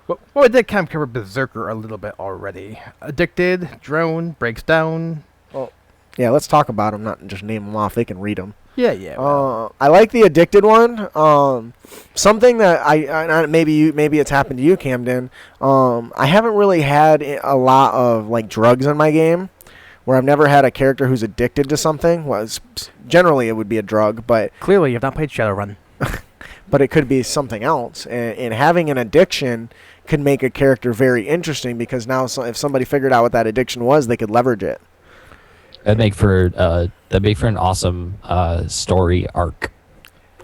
Well, we did kind of cover Berserker a little bit already. Addicted, Drone, Breaks Down. Well, yeah, let's talk about them, not just name them off. They can read them. Yeah. Well. I like the addicted one. Something that I maybe it's happened to you, Camden. I haven't really had a lot of like drugs in my game, where I've never had a character who's addicted to something. Well, generally it would be a drug, but clearly you've not played Shadowrun. But it could be something else. And having an addiction could make a character very interesting because now if somebody figured out what that addiction was, they could leverage it. That'd make for an awesome story arc.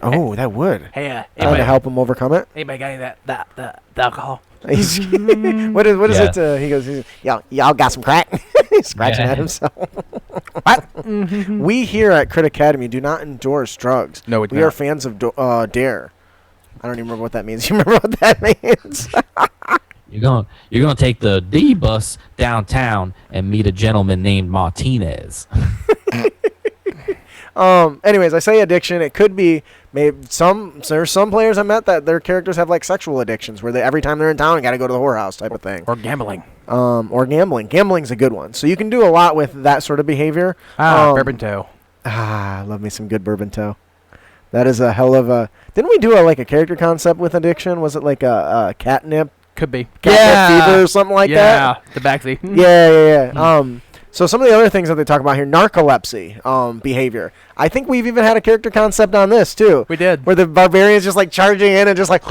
Oh, that would. Hey, to help him overcome it. Anybody got any the alcohol? What is it? He goes, y'all got some crack? He's scratching at himself. What? Mm-hmm. We here at Crit Academy do not endorse drugs. No, we are fans of Dare. I don't even remember what that means. You remember what that means? You're gonna take the D bus downtown and meet a gentleman named Martinez. Anyways, I say addiction. It could be there's some players I met that their characters have like sexual addictions where every time they're in town, got to go to the whorehouse type of thing. Or gambling. Or gambling. Gambling's a good one. So you can do a lot with that sort of behavior. Bourbon toe. I love me some good bourbon toe. That is a hell of a. Didn't we do a character concept with addiction? Was it like a catnip? Could be. Catnip fever or something like that? Yeah, the backseat. Yeah. So some of the other things that they talk about here, narcolepsy behavior. I think we've even had a character concept on this, too. We did. Where the barbarian's just like charging in and just like...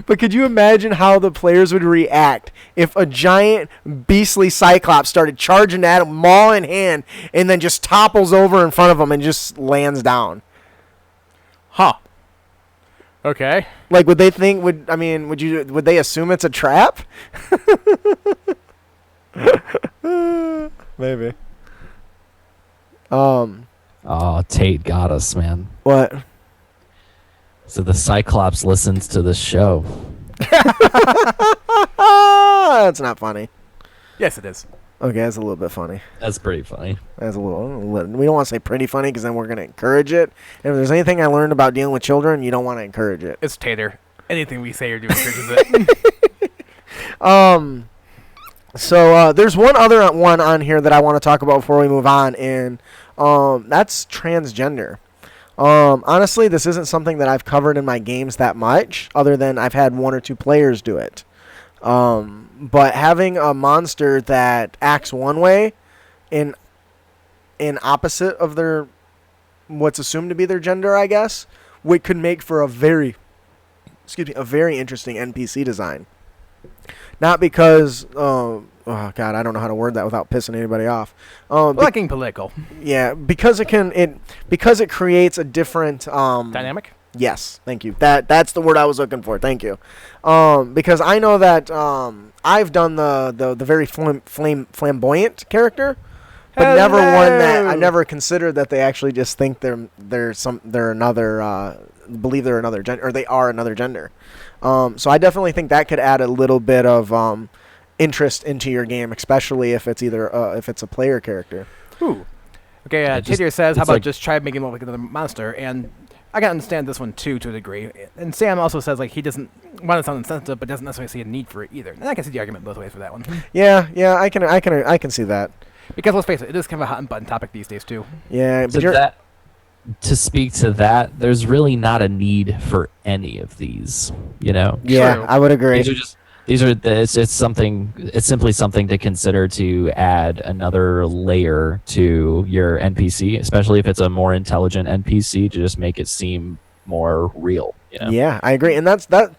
But could you imagine how the players would react if a giant beastly cyclops started charging at him, maw in hand, and then just topples over in front of them and just lands down? Huh. Okay. Like, would they think, would they assume it's a trap? Maybe. Oh, Tate got us, man. What? So the Cyclops listens to the show. That's not funny. Yes, it is. Okay, that's a little bit funny. That's pretty funny. That's a little. We don't want to say pretty funny because then we're going to encourage it. And if there's anything I learned about dealing with children, you don't want to encourage it. It's Tater. Anything we say or do encourages it. So there's one other one on here that I want to talk about before we move on, and that's transgender. Honestly, this isn't something that I've covered in my games that much, other than I've had 1 or 2 players do it. But having a monster that acts one way in opposite of their what's assumed to be their gender, I guess, could make for a very interesting NPC design. Not because oh god, I don't know how to word that without pissing anybody off. Getting political. Yeah, because it creates a different Dynamic? Yes, thank you. That's the word I was looking for. Thank you. Because I know that I've done the very flamboyant character, but never one that I never considered that they actually just think they're another believe they're another gender, or they are another gender. So I definitely think that could add a little bit of interest into your game, especially if it's if it's a player character. Ooh. Okay, Tater says, how about just try making him look like another monster? And I can understand this one too, to a degree. And Sam also says he doesn't want to sound insensitive, but doesn't necessarily see a need for it either. And I can see the argument both ways for that one. Yeah, I can see that. Because let's face it is kind of a hot button topic these days too. Yeah, but to speak to that, there's really not a need for any of these. Yeah, True. I would agree. It's simply something to consider to add another layer to your NPC, especially if it's a more intelligent NPC, to just make it seem more real. Yeah, I agree, and that's the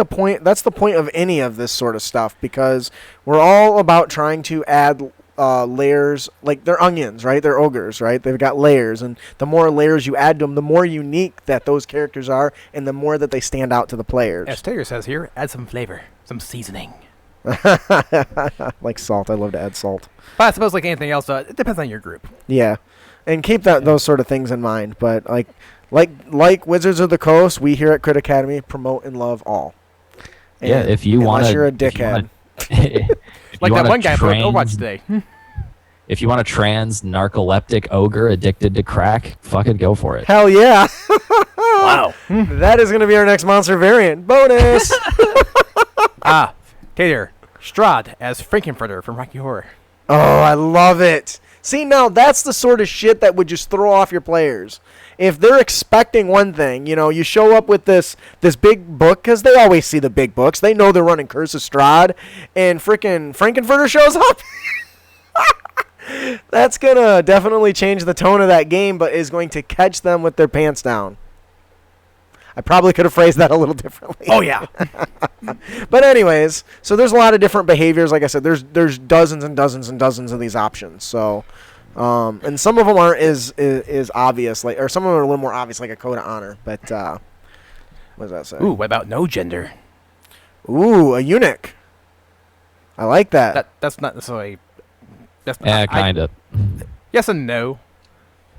point. That's the point of any of this sort of stuff, because we're all about trying to add layers. Like, they're onions, right? They're ogres, right? They've got layers, and the more layers you add to them, the more unique that those characters are, and the more that they stand out to the players. As Tater says here, add some flavor, some seasoning. Like salt. I love to add salt. But I suppose, like anything else, it depends on your group. Yeah, and keep those sort of things in mind. But like Wizards of the Coast, we here at Crit Academy promote and love all. And yeah, if you want, unless you're a dickhead. Like that one guy playing Overwatch today. If you want a trans narcoleptic ogre addicted to crack, fucking go for it. Hell yeah. Wow. That is going to be our next monster variant. Bonus. Tater, Strahd as Frankenfurter from Rocky Horror. Oh, I love it. See, now that's the sort of shit that would just throw off your players. If they're expecting one thing, you show up with this big book, because they always see the big books. They know they're running Curse of Strahd, and frickin' Frankenfurter shows up. That's going to definitely change the tone of that game, but is going to catch them with their pants down. I probably could have phrased that a little differently. Oh, yeah. But anyways, so there's a lot of different behaviors. Like I said, there's dozens and dozens and dozens of these options. So, and some of them aren't as obvious, or some of them are a little more obvious, like a code of honor. But what does that say? Ooh, what about no gender? Ooh, a eunuch. I like that. That's not necessarily. Yeah, kind of. Yes and no.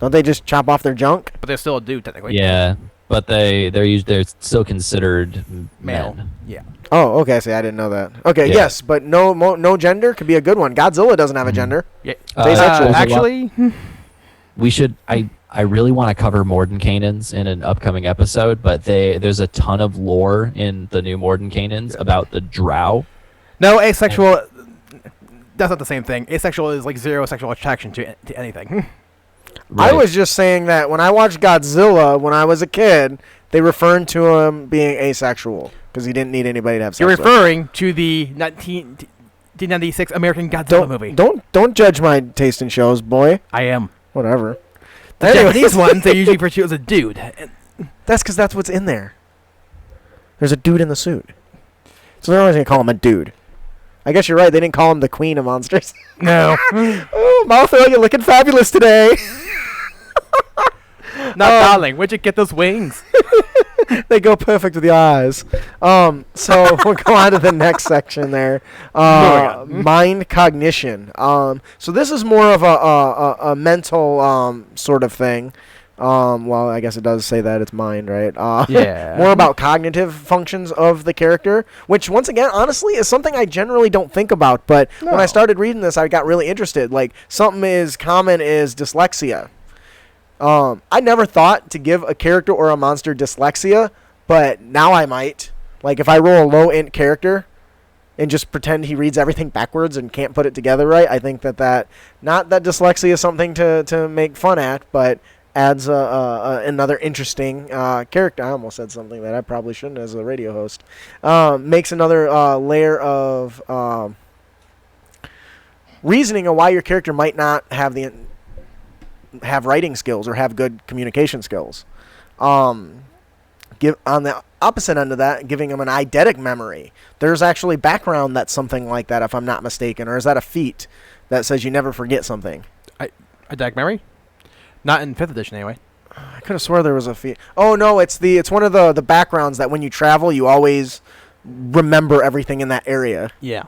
Don't they just chop off their junk? But they're still a dude, technically. Yeah, but they're still considered Male. men. Yeah. Oh, okay. See, I didn't know that. Okay, Yeah. yes, but no gender could be a good one. Godzilla doesn't have a gender. Yeah. Asexual. Actually, We should. I really want to cover Mordenkainen's in an upcoming episode, but there's a ton of lore in the new Mordenkainen's about the Drow. no, asexual. That's not the same thing. Asexual is like zero sexual attraction to anything. Right. I was just saying that when I watched Godzilla when I was a kid, they referred to him being asexual because he didn't need anybody to have sex You're with. referring to the 1996 American Godzilla movie. Don't judge my taste in shows, boy. I am. Whatever. The Japanese ones, they usually refer to you as a dude. That's because that's what's in there. There's a dude in the suit. So they're always going to call him a dude. I guess you're right. They didn't call him the queen of monsters. No. Oh, Malfoy, you're looking fabulous today. Now, darling, where'd you get those wings? They go perfect with the eyes. So we'll go on to the next section there. Mind cognition. So this is more of a mental sort of thing Well, I guess it does say that it's mind, right? Yeah. More about cognitive functions of the character, which, once again, honestly, is something I generally don't think about. But when I started reading this, I got really interested. Like, something as common as dyslexia. I never thought to give a character or a monster dyslexia, but now I might. Like, if I roll a low-int character and just pretend he reads everything backwards and can't put it together right, I think that not that dyslexia is something to make fun at, but adds another interesting character. I almost said something that I probably shouldn't as a radio host. Makes another layer of reasoning of why your character might not have writing skills or have good communication skills. Give on the opposite end of that, giving them an eidetic memory. There's actually background that's something like that, if I'm not mistaken, or is that a feat that says you never forget something? Eidetic memory? Not in 5th edition, anyway. I could have swore there was a feat. Oh no, it's one of the backgrounds that when you travel, you always remember everything in that area. Yeah.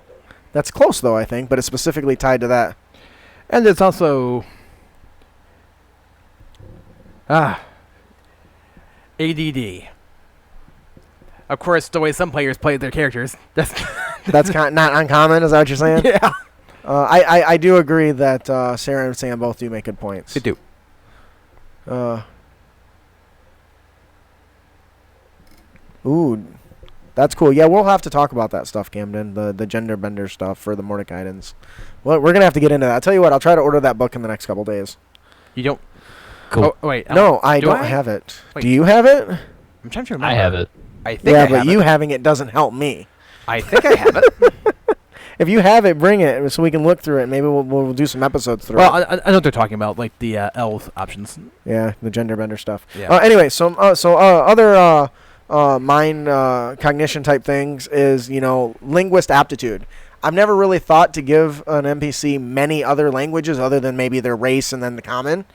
That's close though, I think, but it's specifically tied to that. And it's also ADD. Of course, the way some players play their characters. That's Not uncommon. Is that what you're saying? yeah. I do agree that Sarah and Sam both do make good points. They do. Ooh, that's cool. Yeah, we'll have to talk about that stuff, Camden. The gender bender stuff for the Mordekainens. Well, we're gonna have to get into that. I'll tell you what. I'll try to order that book in the next couple days. You don't. Cool. Oh wait. No, I don't have it. Wait. Do you have it? I'm trying to remember. I have it. I think Yeah, I but have you it. having it doesn't help me. I think I have it. If you have it, bring it so we can look through it. Maybe we'll do some episodes through Well, it. I know what they're talking about, like the elf options. Yeah, the gender bender stuff. Yeah. Anyway, so other mind cognition type things is, linguist aptitude. I've never really thought to give an NPC many other languages other than maybe their race and then the common,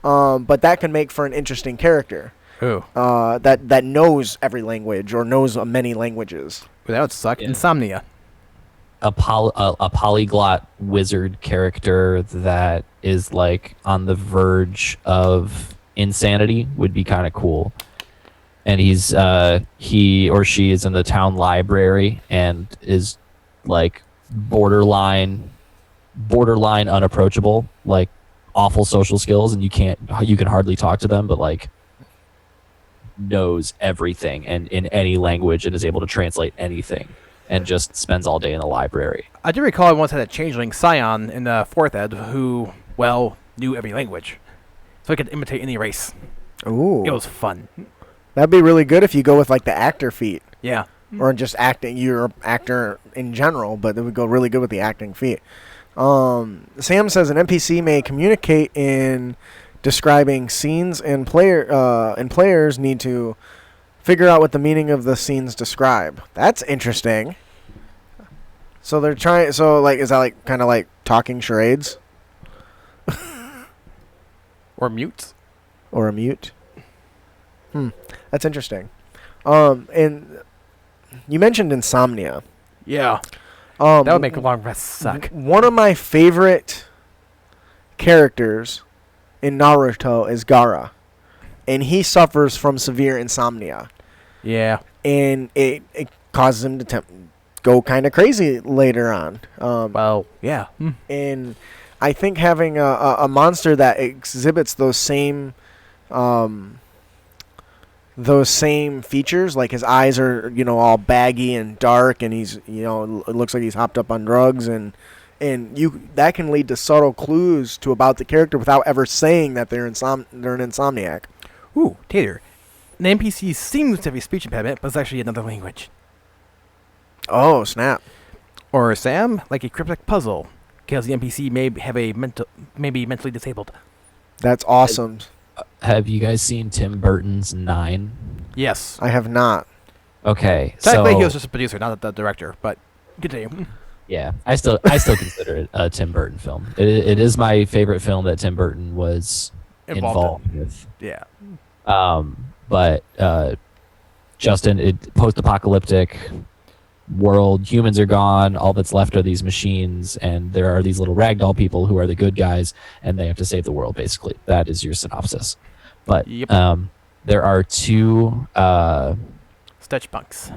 but that can make for an interesting character. Who? That knows every language or knows many languages. Well, that would suck. Yeah. Insomnia. A polyglot wizard character that is like on the verge of insanity would be kind of cool. And he or she is in the town library and is like borderline unapproachable, like awful social skills, and you can hardly talk to them, but like knows everything and in any language and is able to translate anything. And just spends all day in the library. I do recall I once had a Changeling Scion in the 4th ed who, knew every language. So he could imitate any race. Ooh, It was fun. that'd be really good if you go with like the actor feat. Yeah. Or just acting. You're an actor in general, but it would go really good with the acting feat. Sam says an NPC may communicate in describing scenes, and players need to figure out what the meaning of the scenes describe. That's interesting. So they're trying. So like, is that like kind of like talking charades Or mutes. or a mute? That's interesting. And you mentioned Insomnia. Yeah. That would make a long rest suck. One of my favorite characters in Naruto is Gaara, and he suffers from severe insomnia. Yeah. And it causes him to go kind of crazy later on. Yeah. And I think having a monster that exhibits those same features, like his eyes are, all baggy and dark, and he's, it looks like he's hopped up on drugs, and that can lead to subtle clues about the character without ever saying that they're an insomniac. Ooh, Tater. An NPC seems to have a speech impediment, but it's actually another language. Oh, snap. Or Sam, like a cryptic puzzle, because the NPC may have may be mentally disabled. That's awesome. Have you guys seen Tim Burton's 9? Yes. I have not. Okay, Technically, so he was just a producer, not the director, but continue. yeah, I still consider it a Tim Burton film. It is my favorite film that Tim Burton was involved with. Yeah. But Justin, post-apocalyptic world, humans are gone, all that's left are these machines, and there are these little ragdoll people who are the good guys, and they have to save the world, basically. That is your synopsis. But Yep. there are two. Stretch punks.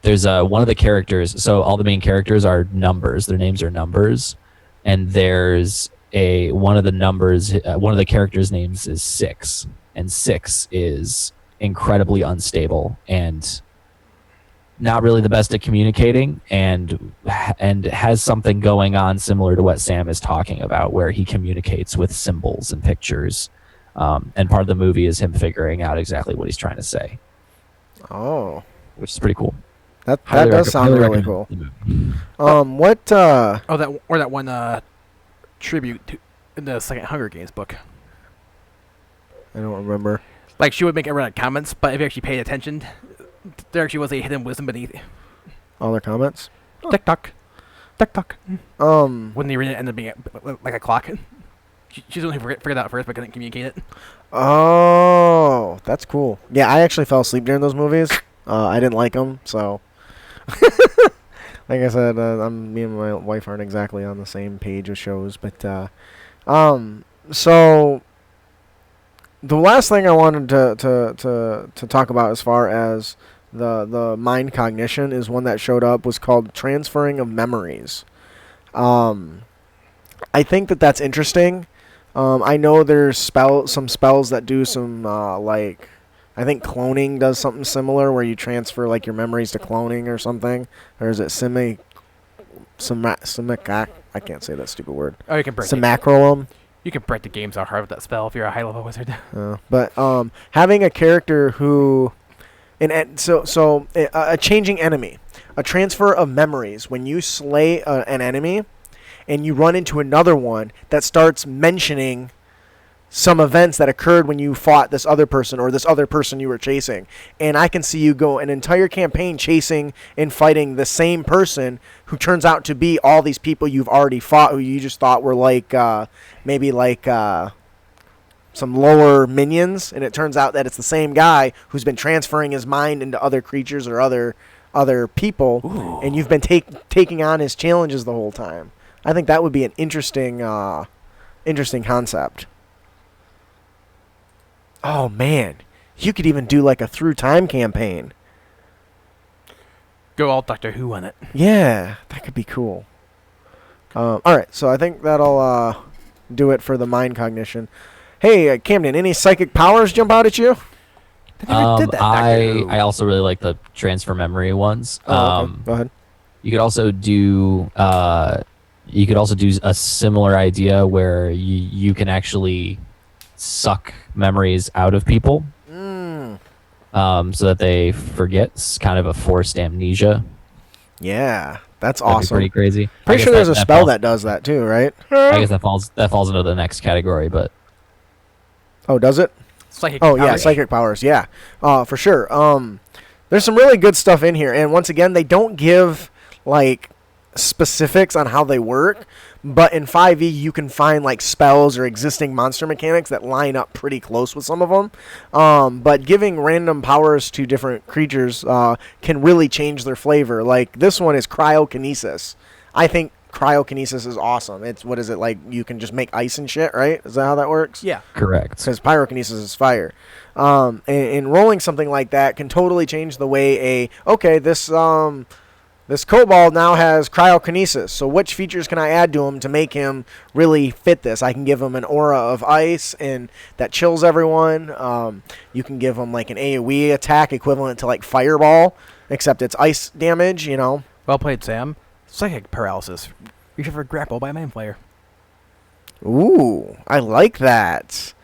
There's one of the characters. So all the main characters are numbers. Their names are numbers, and there's one of the numbers. One of the characters' names is 6, and 6 is incredibly unstable and not really the best at communicating, and has something going on similar to what Sam is talking about, where he communicates with symbols and pictures. And part of the movie is him figuring out exactly what he's trying to say. Oh, Which is pretty cool. that does sound really cool. What? That one tribute to in the second Hunger Games book. I don't remember. Like, she would make everyone comments, but if you actually paid attention, there actually was a hidden wisdom beneath. All their comments. Tick tock, tick tock. Um. When the arena ended up being like a clock. She's only figured out first, but couldn't communicate it. Oh, that's cool. Yeah, I actually fell asleep during those movies. I didn't like them, so. Like I said, me and my wife aren't exactly on the same page with shows, but so the last thing I wanted to talk about as far as the mind cognition is one that showed up was called transferring of memories. I think that's interesting. I know there's some spells that do some like, I think cloning does something similar where you transfer like your memories to cloning or something, or is it I can't say that stupid word. Oh, you can break Simacrolum. You can break the games out hard with that spell if you're a high level wizard. But having a character who, a changing enemy, a transfer of memories. When you slay an enemy, and you run into another one that starts mentioning some events that occurred when you fought this other person or this other person you were chasing. And I can see you go an entire campaign chasing and fighting the same person who turns out to be all these people you've already fought, who you just thought were like maybe like some lower minions, and it turns out that it's the same guy who's been transferring his mind into other creatures or other people. Ooh. And you've been taking on his challenges the whole time. I think that would be an interesting concept. Oh man, you could even do like a through time campaign. Go all Doctor Who on it. Yeah, that could be cool. All right, so I think that'll do it for the mind cognition. Hey, Camden, any psychic powers jump out at you? I also really like the transfer memory ones. Okay. Go ahead. You could also do a similar idea where you can actually suck memories out of people, so that they forget. It's kind of a forced amnesia. Yeah, that's That'd awesome. Be pretty crazy. Pretty sure there's a spell that does that too, right? I guess that falls into the next category, but. Oh, does it? Psychic powers. Yeah, powers. psychic powers. Yeah, for sure. There's some really good stuff in here, and once again, they don't give like specifics on how they work, but in 5e you can find like spells or existing monster mechanics that line up pretty close with some of them. But giving random powers to different creatures can really change their flavor. Like this one is Cryokinesis. I think Cryokinesis is awesome. It's, what is it, like you can just make ice and shit, right? Is that how that works? Yeah. Correct. Because pyrokinesis is fire. And rolling something like that can totally change the way this kobold now has cryokinesis. So which features can I add to him to make him really fit this? I can give him an aura of ice and that chills everyone. You can give him like an AoE attack equivalent to like fireball, except it's ice damage, you know. Well played, Sam. Psychic paralysis. You should grapple by a mind flayer. Ooh, I like that.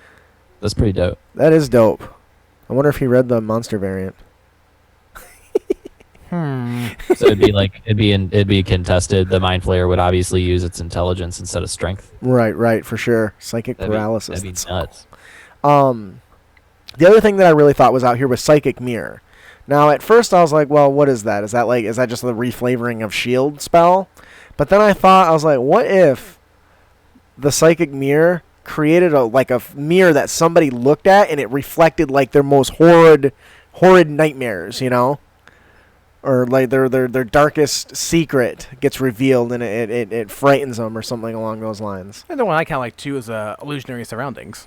That's pretty dope. That is dope. I wonder if he read the monster variant. So it'd be contested. The mind flayer would obviously use its intelligence instead of strength. Right, for sure. Psychic paralysis. That'd be nuts. The other thing that I really thought was out here was psychic mirror. Now, at first I was like, well, what is that? Is that just the reflavoring of shield spell? But then I was like, what if the psychic mirror created a mirror that somebody looked at and it reflected like their most horrid nightmares, you know? Or like their darkest secret gets revealed and it frightens them or something along those lines. And the one I kind of like too is Illusionary Surroundings.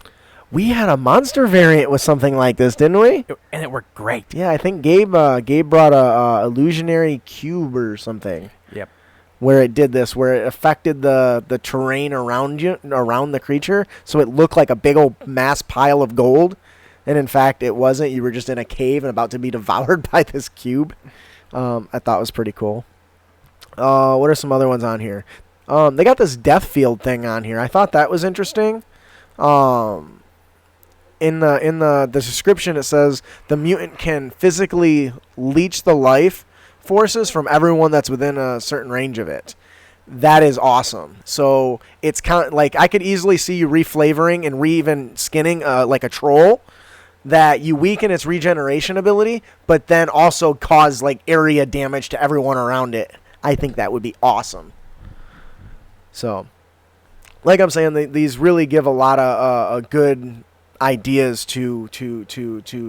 We had a monster variant with something like this, didn't we? And it worked great. Yeah, I think Gabe brought a illusionary cube or something. Yep. Where it did this, where it affected the terrain around the creature, so it looked like a big old mass pile of gold, and in fact it wasn't. You were just in a cave and about to be devoured by this cube. I thought was pretty cool. What are some other ones on here? They got this death field thing on here. I thought that was interesting. In the description it says the mutant can physically leech the life forces from everyone that's within a certain range of it. That is awesome. So it's kind of like I could easily see you reflavoring and even skinning like a troll, that you weaken its regeneration ability, but then also cause like area damage to everyone around it. I think that would be awesome. So, like I'm saying, these really give a lot of good ideas to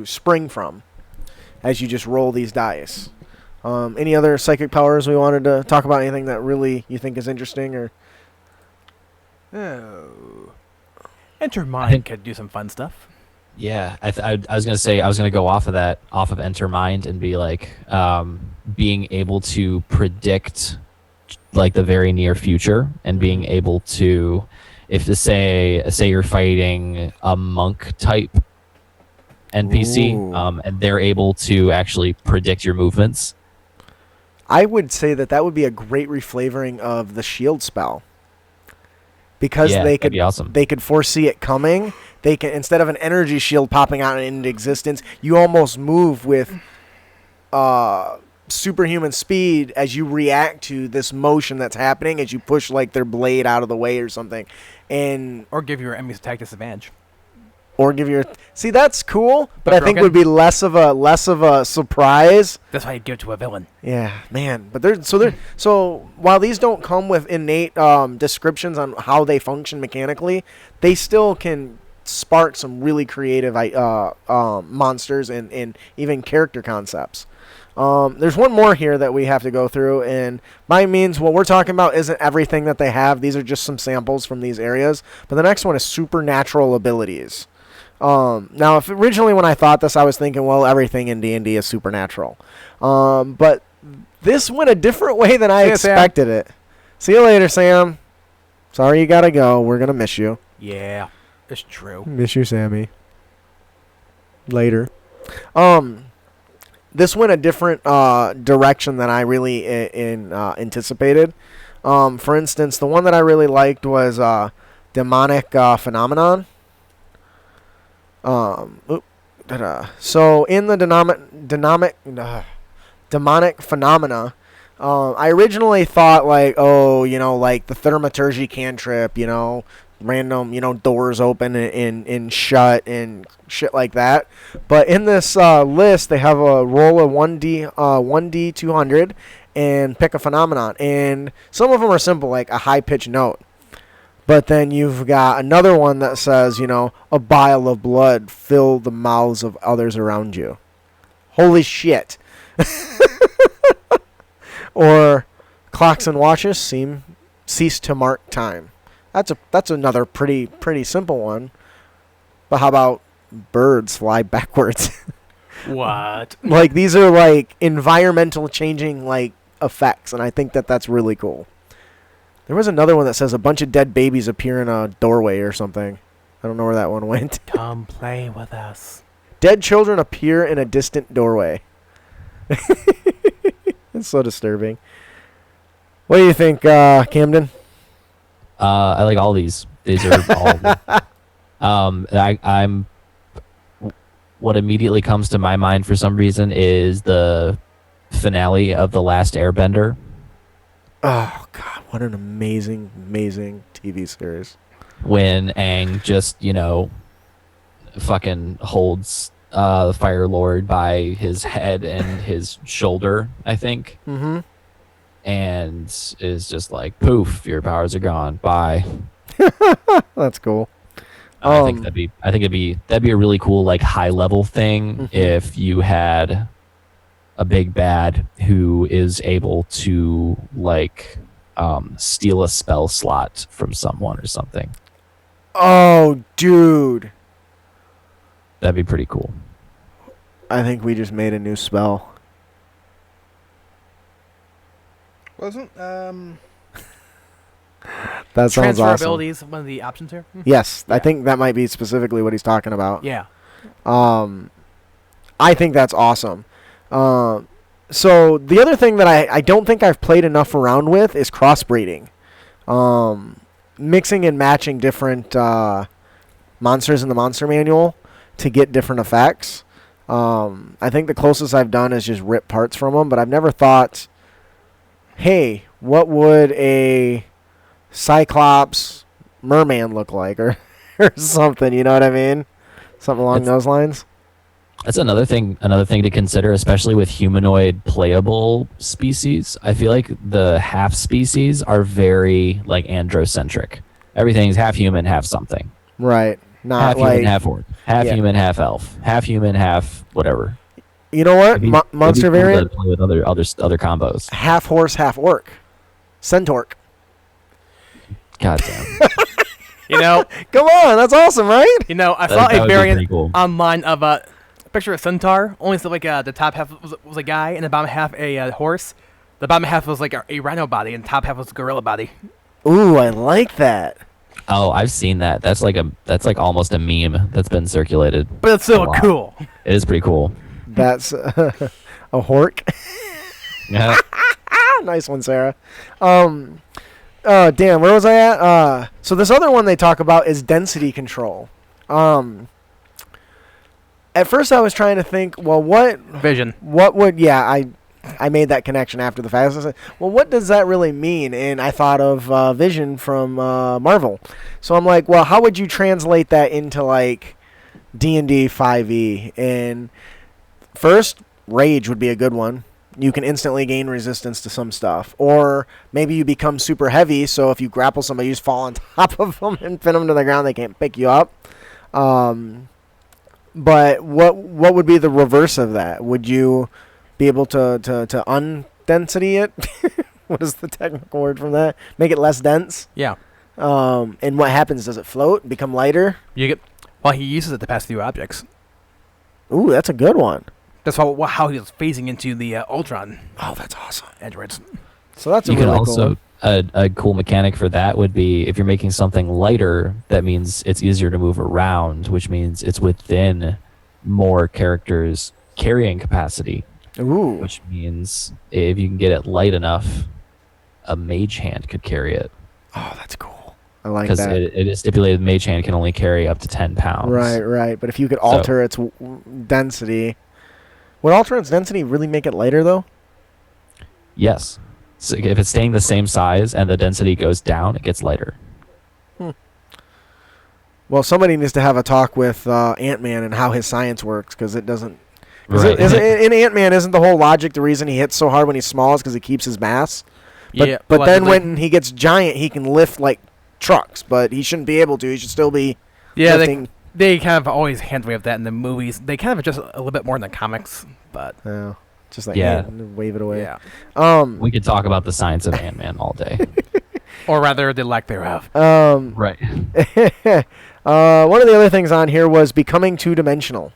spring from as you just roll these dice. Any other psychic powers we wanted to talk about? Anything that really you think is interesting? Or Enter Mind could do some fun stuff. Yeah, I was gonna say I was gonna go off of Enter Mind and be like, being able to predict like the very near future and being able to, if to say you're fighting a monk type NPC, and they're able to actually predict your movements. I would say that would be a great reflavoring of the shield spell. Because that'd be awesome. They could foresee it coming. They can, instead of an energy shield popping out into existence, you almost move with superhuman speed as you react to this motion that's happening as you push like their blade out of the way or something, or give your enemies attack disadvantage. Or give your that's cool, but I think would be less of a surprise. That's why you give it to a villain. Yeah, man. But so while these don't come with innate descriptions on how they function mechanically, they still can spark some really creative monsters and even character concepts. There's one more here that we have to go through, and by means what we're talking about isn't everything that they have. These are just some samples from these areas. But the next one is supernatural abilities. Now, if originally when I thought this, I was thinking, well, everything in D&D is supernatural. But this went a different way than I expected it. See you later, Sam. Sorry you gotta go. We're gonna miss you. Yeah, it's true. Miss you, Sammy. Later. This went a different direction than I really anticipated. For instance, the one that I really liked was demonic phenomenon. So in the demonic phenomena, I originally thought like, like the thaumaturgy cantrip, random, doors open and shut and shit like that. But in this list, they have a roll of 1d 200 and pick a phenomenon. And some of them are simple, like a high-pitched note. But then you've got another one that says, a vial of blood fill the mouths of others around you. Holy shit. Or clocks and watches cease to mark time. That's another pretty simple one. But how about birds fly backwards? What? Like these are like environmental changing like effects, and I think that's really cool. There was another one that says a bunch of dead babies appear in a doorway or something. I don't know where that one went. Come play with us. Dead children appear in a distant doorway. It's so disturbing. What do you think, Camden? I like all these. These are all. I'm. What immediately comes to my mind for some reason is the finale of The Last Airbender. Oh God, what an amazing TV series. When Aang just, fucking holds the Fire Lord by his head and his shoulder, I think. Mm-hmm. And is just like, poof, your powers are gone. Bye. That's cool. I think that'd be a really cool, like, high level thing if you had a big bad who is able to like steal a spell slot from someone or something. Oh, dude. That'd be pretty cool. I think we just made a new spell. Wasn't That sounds transfer awesome. abilities one of the options here? Yes, I Yeah. think that might be specifically what he's talking about. Yeah. I think that's awesome. So the other thing that I don't think I've played enough around with is crossbreeding. Mixing and matching different monsters in the monster manual to get different effects. I think the closest I've done is just rip parts from them, but I've never thought, hey, what would a Cyclops merman look like or something, you know what I mean? Something along those lines. That's another thing to consider, especially with humanoid playable species. I feel like the half species are very like androcentric. Everything's half human, half something. Right. Not Half like human, half orc. Half Yeah. human, half elf. Half human, half whatever. You know what? It'd be Monster cool to variant, play with other combos. half horse, half orc. Centaur. God damn. You know, Come on, that's awesome, right? I That- saw that a would be variant pretty cool. online of a picture of centaur. Only so like the top half was a guy and the bottom half a horse. The bottom half was like a rhino body and the top half was a gorilla body. Ooh, I like that. Oh, I've seen that. That's like almost a meme that's been circulated. But it's A still lot. cool. It is pretty cool. That's a hork. Yeah. Nice one, Sarah. Damn, where was I at? So this other one they talk about is density control. At first I was trying to think, well, what Vision. would, I made that connection after the fact. I was like, well, what does that really mean? And I thought of Vision from Marvel. So I'm like, well, how would you translate that into like D&D 5e? And first, rage would be a good one. You can instantly gain resistance to some stuff. Or maybe you become super heavy, so if you grapple somebody, you just fall on top of them and pin them to the ground. They can't pick you up. But what would be the reverse of that? Would you be able to undensity it? What is the technical word from that? Make it less dense? Yeah. And what happens? Does it float? Become lighter? You get. Well, he uses it to pass through objects. Ooh, that's a good one. That's how he was phasing into the Ultron Oh, that's awesome. androids. So that's a You can really also cool one. a cool mechanic for that would be if you're making something lighter, that means it's easier to move around, which means it's within more characters' carrying capacity, Ooh. which means if you can get it light enough, a mage hand could carry it. Oh, that's cool. I like Because that. it is stipulated mage hand can only carry up to 10 pounds. Right. But if you could alter its density, would alter its density really make it lighter though? Yes. So if it's staying the same size and the density goes down, it gets lighter. Well, somebody needs to have a talk with Ant-Man and how his science works, because it doesn't. Right. In Ant-Man, isn't the whole logic the reason he hits so hard when he's small is because he keeps his mass? But, Yeah, But then allegedly. when he gets giant, he can lift like trucks, but he shouldn't be able to. He should still be Yeah, lifting. they kind of always hand wave that in the movies. They kind of adjust a little bit more in the comics, but Just like Yeah. wave it away. yeah. We could talk about the science of Ant-Man all day. Or rather, the lack thereof. Right. One of the other things on here was becoming two-dimensional.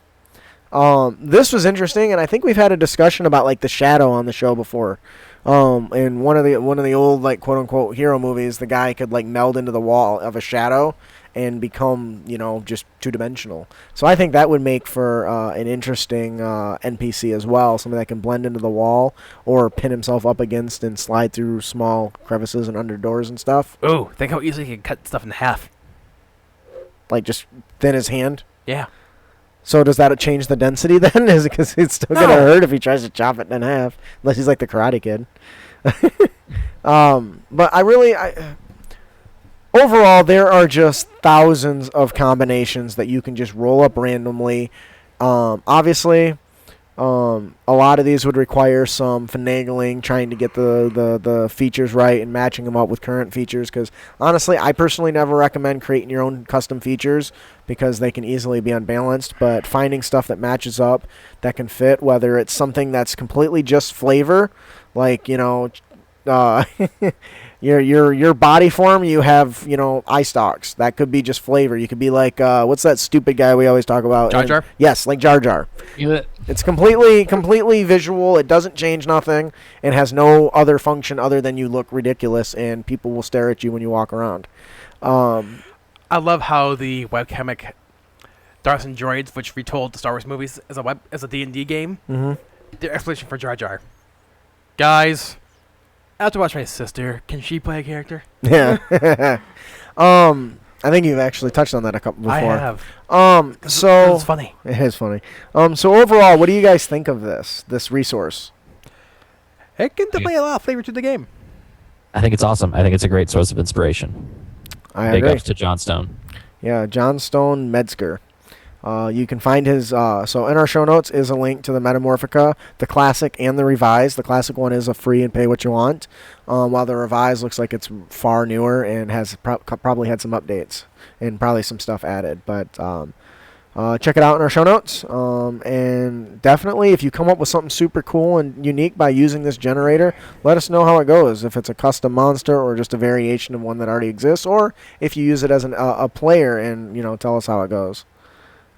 This was interesting, and I think we've had a discussion about like the shadow on the show before. In one of the old like quote unquote hero movies, the guy could like meld into the wall of a shadow and become just two-dimensional. So I think that would make for an interesting NPC as well, something that can blend into the wall or pin himself up against and slide through small crevices and under doors and stuff. Oh, think how easily he can cut stuff in half. Like just thin his hand. Yeah. So does that change the density then? Is it because it's still gonna hurt if he tries to chop it in half? Unless he's like the Karate Kid. But overall, there are just thousands of combinations that you can just roll up randomly. Obviously, a lot of these would require some finagling, trying to get the features right and matching them up with current features. Because honestly, I personally never recommend creating your own custom features because they can easily be unbalanced. But finding stuff that matches up, that can fit, whether it's something that's completely just flavor, like your body form, you have, eye stalks. That could be just flavor. You could be like, what's that stupid guy we always talk about? Jar Jar? Yes, like Jar Jar. It's completely visual. It doesn't change nothing and has no other function other than you look ridiculous and people will stare at you when you walk around. I love how the webcomic Darts and Droids, which retold the Star Wars movies as a D&D game, their explanation for Jar Jar. Guys, I have to watch my sister. Can she play a character? Yeah. I think you've actually touched on that a couple before. I have. So it's funny. It is funny. So overall, what do you guys think of this resource? It can definitely a lot of flavor to the game. I think it's awesome. I think it's a great source of inspiration. I Big agree. ups to John Stone. Yeah, John Stone Metzger. You can find his, so in our show notes is a link to the Metamorphica, the classic and the revised. The classic one is a free and pay what you want, while the revised looks like it's far newer and has probably had some updates and probably some stuff added. But check it out in our show notes. And definitely if you come up with something super cool and unique by using this generator, let us know how it goes. If it's a custom monster or just a variation of one that already exists, or if you use it as a player and, tell us how it goes.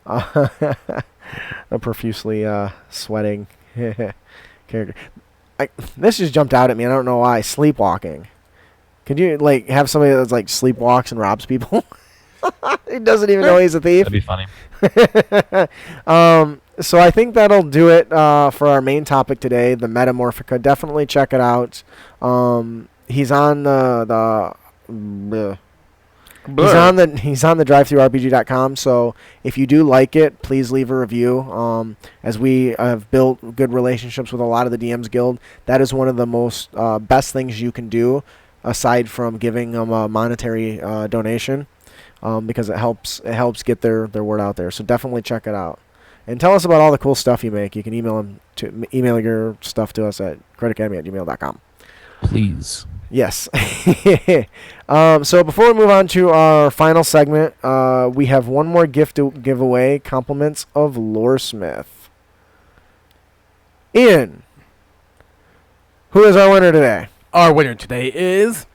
A profusely sweating character. This just jumped out at me. I don't know why. Sleepwalking. Could you have somebody that's sleepwalks and robs people? He doesn't even know he's a thief. That'd be funny. So I think that'll do it for our main topic today, the Metamorphica. Definitely check it out. He's on He's on the drivethrurpg.com, so if you do like it, please leave a review. As we have built good relationships with a lot of the DMs Guild, that is one of the most best things you can do, aside from giving them a monetary donation, because it helps get their word out there. So definitely check it out. And tell us about all the cool stuff you make. You can email your stuff to us at creditacademy@gmail.com. Please. Yes. So before we move on to our final segment, we have one more gift to give away. Compliments of Loresmith. Ian, who is our winner today? Our winner today is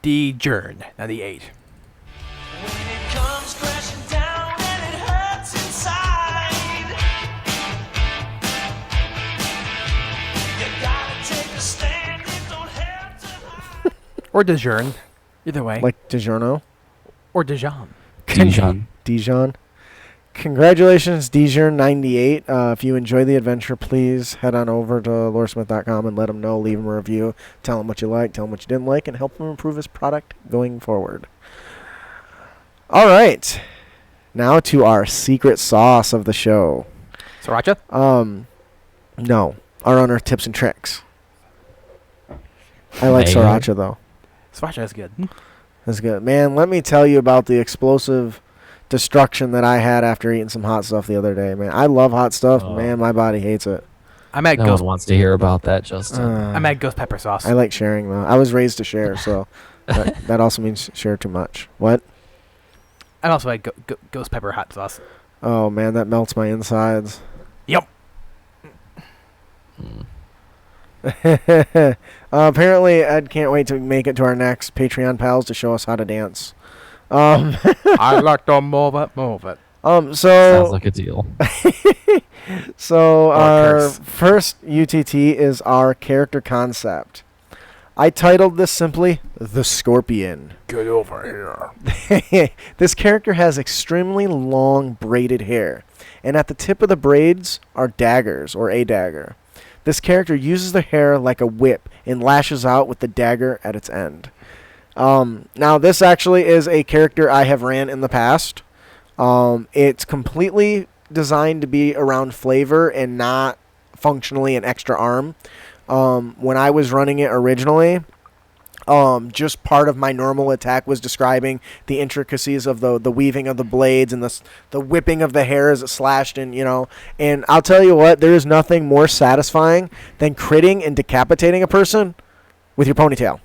Dnd 98. Or Dijon. Either way. Like DiGiorno? Or Dijon. Dijon. Congratulations, Dijon98. If you enjoy the adventure, please head on over to loresmith.com and let him know. Leave him a review. Tell him what you like. Tell him what you didn't like. And help him improve his product going forward. All right. Now to our secret sauce of the show. Sriracha? No. Our owner tips and tricks. I like Mayo. sriracha, though. Sriracha is good. That's good. Man, let me tell you about the explosive destruction that I had after eating some hot stuff the other day, man. I love hot stuff. Oh. Man, my body hates it. I'm at No Ghost. one wants to hear about that, Justin. I'm at Ghost Pepper Sauce. I like sharing, though. I was raised to share, so that also means share too much. What? I'm also at Ghost Pepper Hot Sauce. Oh, man, that melts my insides. Yep. Apparently, Ed can't wait to make it to our next Patreon pals to show us how to dance. I like to move it. Sounds like a deal. So our curse. first UTT is our character concept. I titled this simply The Scorpion. Get over here. This character has extremely long braided hair, and at the tip of the braids are daggers, or a dagger. This character uses the hair like a whip and lashes out with the dagger at its end. Now, this actually is a character I have ran in the past. It's completely designed to be around flavor and not functionally an extra arm. When I was running it originally, just part of my normal attack was describing the intricacies of the weaving of the blades and the whipping of the hair as it slashed, and and I'll tell you what, there is nothing more satisfying than critting and decapitating a person with your ponytail.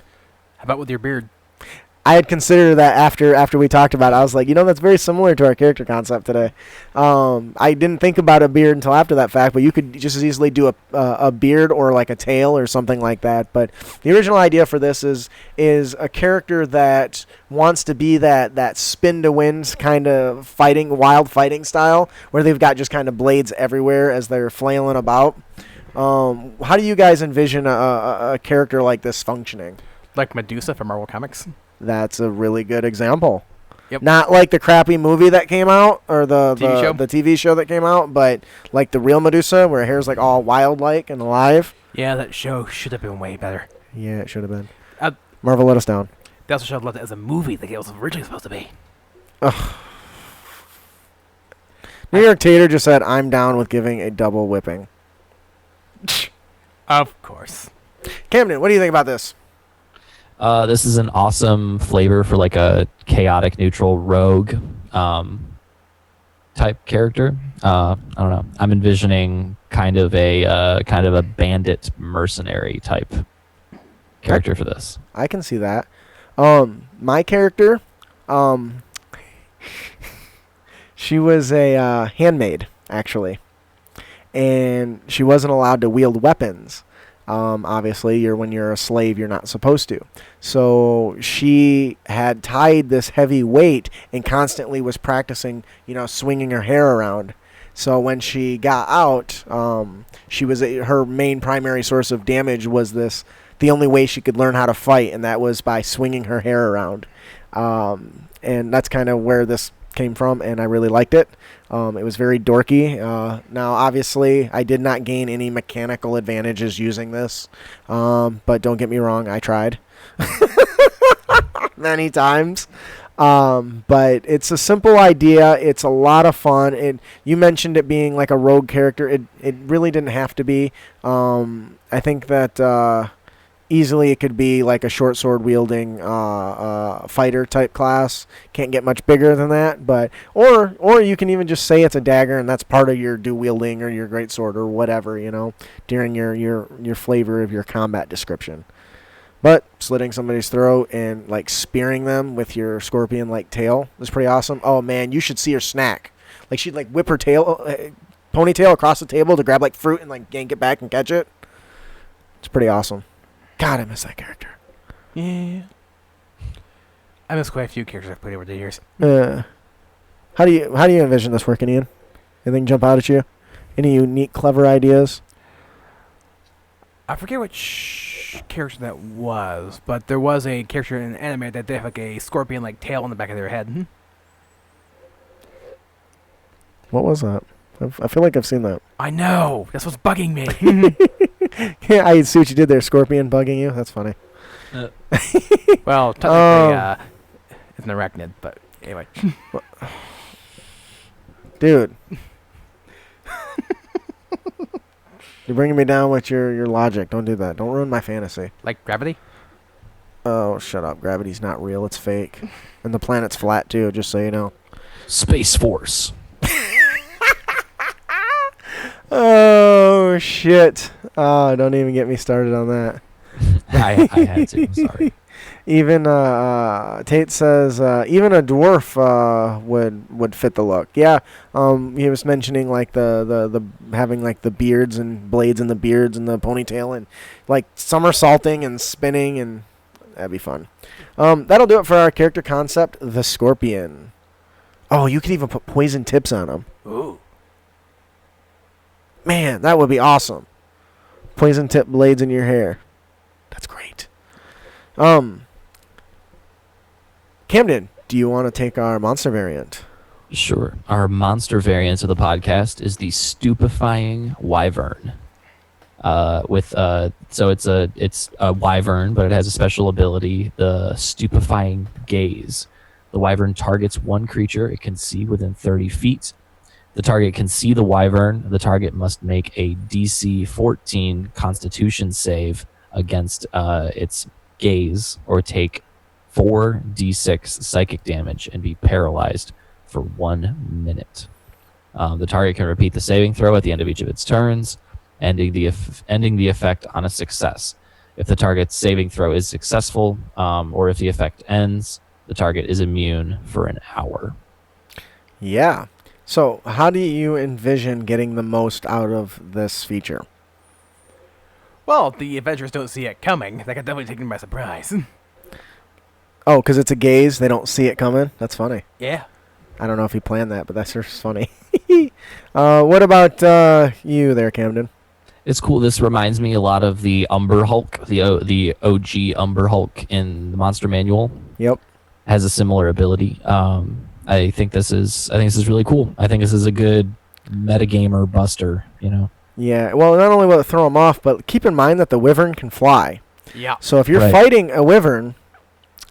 How about with your beard? I had considered that after we talked about it. I was like, that's very similar to our character concept today. I didn't think about a beard until after that fact, but you could just as easily do a beard or like a tail or something like that. But the original idea for this is a character that wants to be that spin to win kind of wild fighting style, where they've got just kind of blades everywhere as they're flailing about. How do you guys envision a character like this functioning? Like Medusa from Marvel Comics. That's a really good example. Yep. Not like the crappy movie that came out or the TV show that came out, but like the real Medusa where her hair's like all wild-like and alive. Yeah, that show should have been way better. Yeah, it should have been. Marvel let us down. They also should have left it as a movie like it was originally supposed to be. Ugh. New York Tater just said, I'm down with giving a double whipping. Of course. Camden, what do you think about this? This is an awesome flavor for like a chaotic neutral rogue type character. I don't know. I'm envisioning kind of a bandit mercenary type character for this. I can see that. My character, she was a handmaid, actually. And she wasn't allowed to wield weapons. Obviously, when you're a slave, you're not supposed to. So she had tied this heavy weight and constantly was practicing, swinging her hair around. So when she got out, her main primary source of damage was the only way she could learn how to fight, and that was by swinging her hair around. And that's kind of where this came from, and I really liked it. It was very dorky. Now, obviously, I did not gain any mechanical advantages using this, but don't get me wrong, I tried many times. But it's a simple idea. It's a lot of fun. You mentioned it being like a rogue character. It really didn't have to be. I think that easily it could be like a short sword wielding fighter type class. Can't get much bigger than that, but or you can even just say it's a dagger and that's part of your dual wielding or your great sword or whatever, during your flavor of your combat description. But slitting somebody's throat and like spearing them with your scorpion like tail is pretty awesome. Oh man, you should see her snack. Like she'd like whip her ponytail across the table to grab like fruit and like yank it back and catch it. It's pretty awesome. God, I miss that character. Yeah. I miss quite a few characters I've played over the years. How do you envision this working, Ian? Anything jump out at you? Any unique, clever ideas? I forget which character that was, but there was a character in anime that they have like a scorpion-like tail on the back of their head. What was that? I feel like I've seen that. I know. That's what's bugging me. Yeah, I see what you did there. Scorpion bugging you. That's funny. Well, technically, it's an arachnid, but anyway. Dude. You're bringing me down with your logic. Don't do that. Don't ruin my fantasy. Like gravity? Oh, shut up. Gravity's not real. It's fake. And the planet's flat, too, just so you know. Space Force. Oh, shit. Oh, don't even get me started on that. I had to. I'm sorry. Even Tate says even a dwarf would fit the look. Yeah, he was mentioning like the having like the beards and blades and the beards and the ponytail and like somersaulting and spinning, and that'd be fun. That'll do it for our character concept, the Scorpion. Oh, you can even put poison tips on him. Ooh. Man, that would be awesome. Poison tip blades in your hair. That's great. Camden, do you want to take our monster variant? Sure. Our monster variant of the podcast is the Stupefying Wyvern. So it's a wyvern, but it has a special ability, the Stupefying Gaze. The wyvern targets one creature it can see within 30 feet. The target can see the wyvern. The target must make a DC 14 Constitution save against its gaze or take 4d6 psychic damage and be paralyzed for 1 minute. The target can repeat the saving throw at the end of each of its turns, ending the effect on a success. If the target's saving throw is successful, or if the effect ends, the target is immune for an hour. Yeah. So how do you envision getting the most out of this feature? Well, the adventurers don't see it coming. That could definitely take them by surprise. Oh, because it's a gaze. They don't see it coming. That's funny. Yeah. I don't know if he planned that, but that's just funny. What about you there, Camden? It's cool. This reminds me a lot of the Umber Hulk, the OG Umber Hulk in the Monster Manual. Yep. Has a similar ability. I think this is really cool. I think this is a good metagamer buster. Yeah. Well, not only will it throw them off, but keep in mind that the wyvern can fly. Yeah. So if you're Right. fighting a wyvern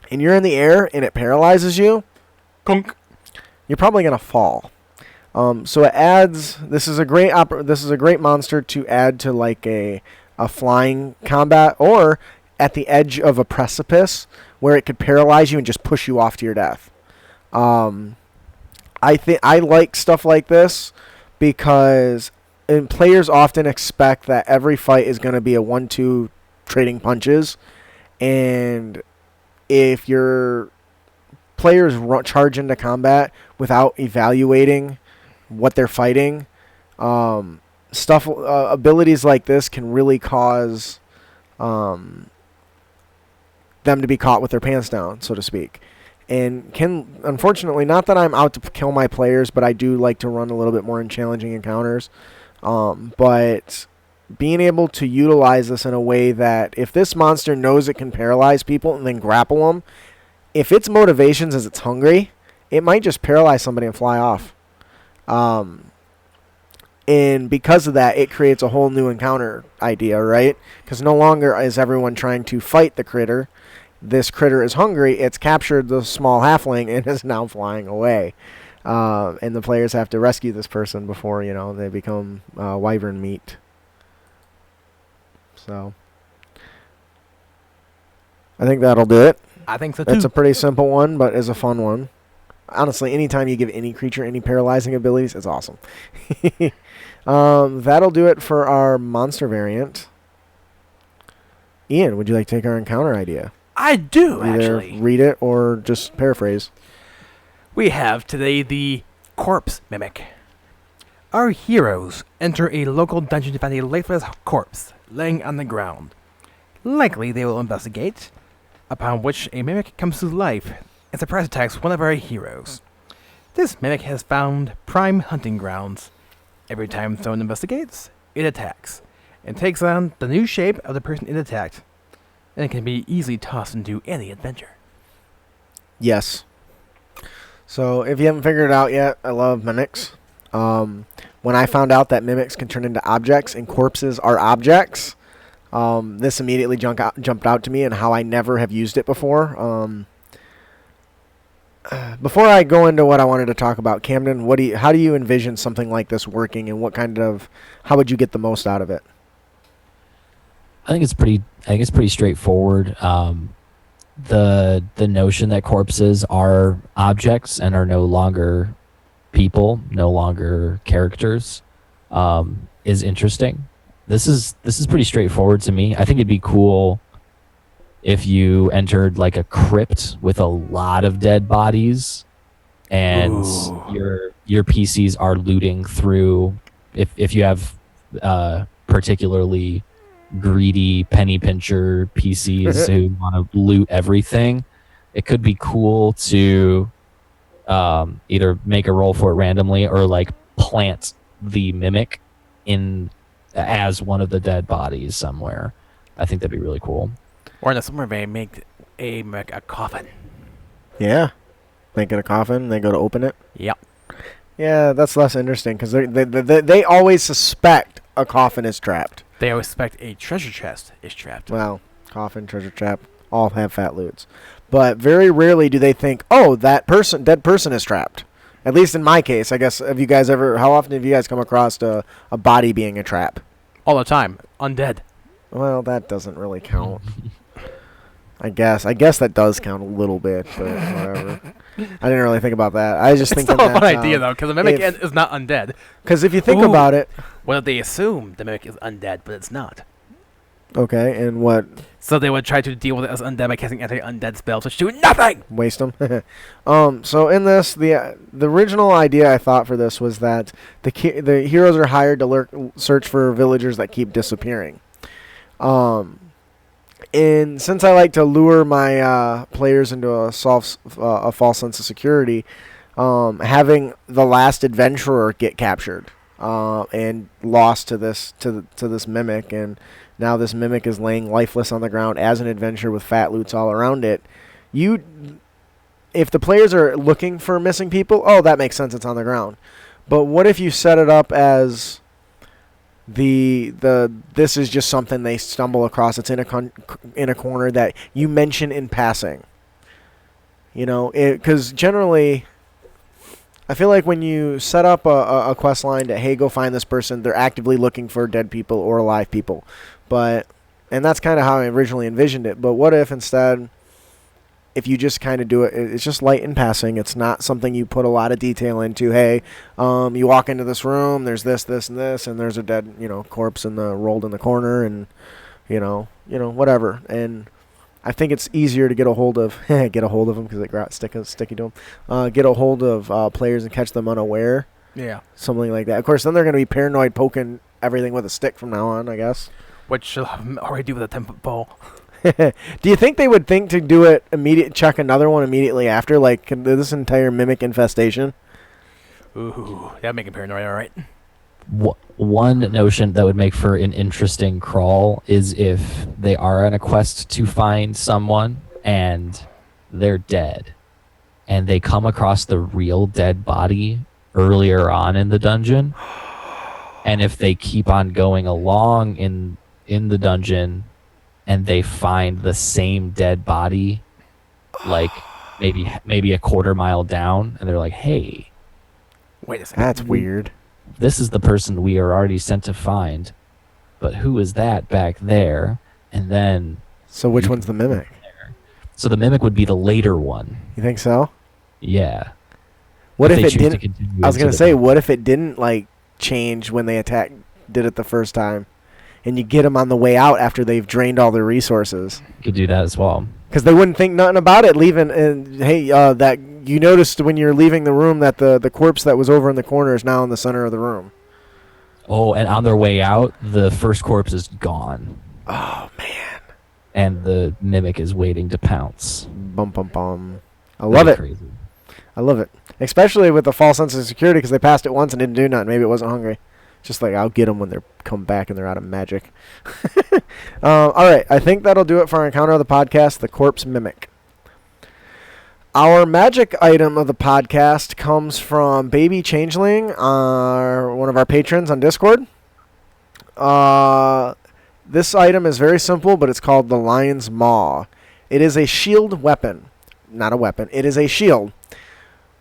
and you're in the air and it paralyzes you, Kunk. you're probably gonna fall. So it adds. This is a great monster to add to like a flying combat, or at the edge of a precipice where it could paralyze you and just push you off to your death. I think I like stuff like this because players often expect that every fight is going to be a 1-2 trading punches, and if your players charge into combat without evaluating what they're fighting, abilities like this can really cause them to be caught with their pants down, so to speak. And unfortunately, not that I'm out to kill my players, but I do like to run a little bit more in challenging encounters. But being able to utilize this in a way that if this monster knows it can paralyze people and then grapple them, if its motivations is it's hungry, it might just paralyze somebody and fly off. And because of that, it creates a whole new encounter idea, right? Because no longer is everyone trying to fight the critter. This critter is hungry. It's captured the small halfling and is now flying away. And the players have to rescue this person before, they become wyvern meat. So I think that'll do it. I think so too. It's a pretty simple one, but is a fun one. Honestly, anytime you give any creature any paralyzing abilities, it's awesome. That'll do it for our monster variant. Ian, would you like to take our encounter idea? I do, Either actually. read it or just paraphrase. We have today the Corpse Mimic. Our heroes enter a local dungeon to find a lifeless corpse laying on the ground. Likely they will investigate, upon which a mimic comes to life and surprise attacks one of our heroes. This mimic has found prime hunting grounds. Every time someone investigates, it attacks, and takes on the new shape of the person it attacked, and it can be easily tossed into any adventure. Yes. So if you haven't figured it out yet, I love mimics. When I found out that mimics can turn into objects and corpses are objects, this immediately jumped out to me and how I never have used it before. Before I go into what I wanted to talk about, Camden, how do you envision something like this working, and how would you get the most out of it? I think it's pretty straightforward. The notion that corpses are objects and are no longer people, no longer characters, is interesting. This is pretty straightforward to me. I think it'd be cool if you entered like a crypt with a lot of dead bodies, and your PCs are looting through. If you have particularly greedy penny pincher PCs who want to loot everything, it could be cool to either make a roll for it randomly or like plant the mimic in as one of the dead bodies somewhere. I think that'd be really cool. Or in the summer they make a coffin. Yeah. Make it a coffin, they go to open it. Yep. Yeah, that's less interesting because they always suspect a coffin is trapped. They always suspect a treasure chest is trapped. Well, coffin, treasure trap, all have fat loots. But very rarely do they think, oh, dead person is trapped. At least in my case, I guess, how often have you guys come across a body being a trap? All the time. Undead. Well, that doesn't really count. I guess that does count a little bit, but whatever. I didn't really think about that. I just It's think still a fun idea, though, because the mimic is not undead. Because if you think about it... Well, they assume the mimic is undead, but it's not. Okay, and what? So they would try to deal with it as undead by casting anti-undead spells, which do nothing. Waste them. So in this, the original idea I thought for this was that the heroes are hired to search for villagers that keep disappearing. And since I like to lure my players into a false sense of security, having the last adventurer get captured and lost to this mimic, and now this mimic is laying lifeless on the ground as an adventurer with fat loots all around it. If the players are looking for missing people, that makes sense. It's on the ground. But what if you set it up as this is just something they stumble across? It's in a corner that you mention in passing. Because generally, I feel like when you set up a quest line that, hey, go find this person, they're actively looking for dead people or alive people. And that's kind of how I originally envisioned it. But what if instead, if you just kind of do it, it's just light in passing. It's not something you put a lot of detail into. Hey, you walk into this room, there's this, and this, and there's a dead, corpse rolled in the corner, and whatever. And I think it's easier to get a hold of them because it got sticky to them. Get a hold of players and catch them unaware. Yeah. Something like that. Of course, then they're going to be paranoid, poking everything with a stick from now on, I guess. Which already do with a 10-foot pole. Do you think they would think to do it check another one immediately after, like this entire mimic infestation? Ooh, that'd make it paranoid, all right. One notion that would make for an interesting crawl is if they are on a quest to find someone and they're dead, and they come across the real dead body earlier on in the dungeon, and if they keep on going along in the dungeon and they find the same dead body like maybe a quarter mile down, and they're like, hey, wait a second, that's weird. This is the person we are already sent to find, but who is that back there? And then... So which one's the mimic? So the mimic would be the later one. You think so? Yeah. What if it didn't... I was going to say, what if it didn't, change when they did it the first time? And you get them on the way out after they've drained all their resources. You could do that as well. Because they wouldn't think nothing about it leaving. And hey, that you noticed when you're leaving the room that the corpse that was over in the corner is now in the center of the room. Oh, and on their way out, the first corpse is gone. Oh man! And the mimic is waiting to pounce. Bum bum bum! I love it. Crazy. I love it, especially with the false sense of security because they passed it once and didn't do nothing. Maybe it wasn't hungry. Just like, I'll get them when they come back and they're out of magic. All right, I think that'll do it for our encounter of the podcast, the Corpse Mimic. Our magic item of the podcast comes from Baby Changeling, one of our patrons on Discord. This item is very simple, but it's called the Lions Maw. It is a shield weapon. Not a weapon. It is a shield.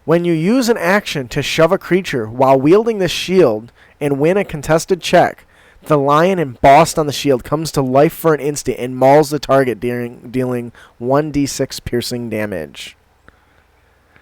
When you use an action to shove a creature while wielding the shield and win a contested check, the lion embossed on the shield comes to life for an instant and mauls the target, dealing 1d6 piercing damage.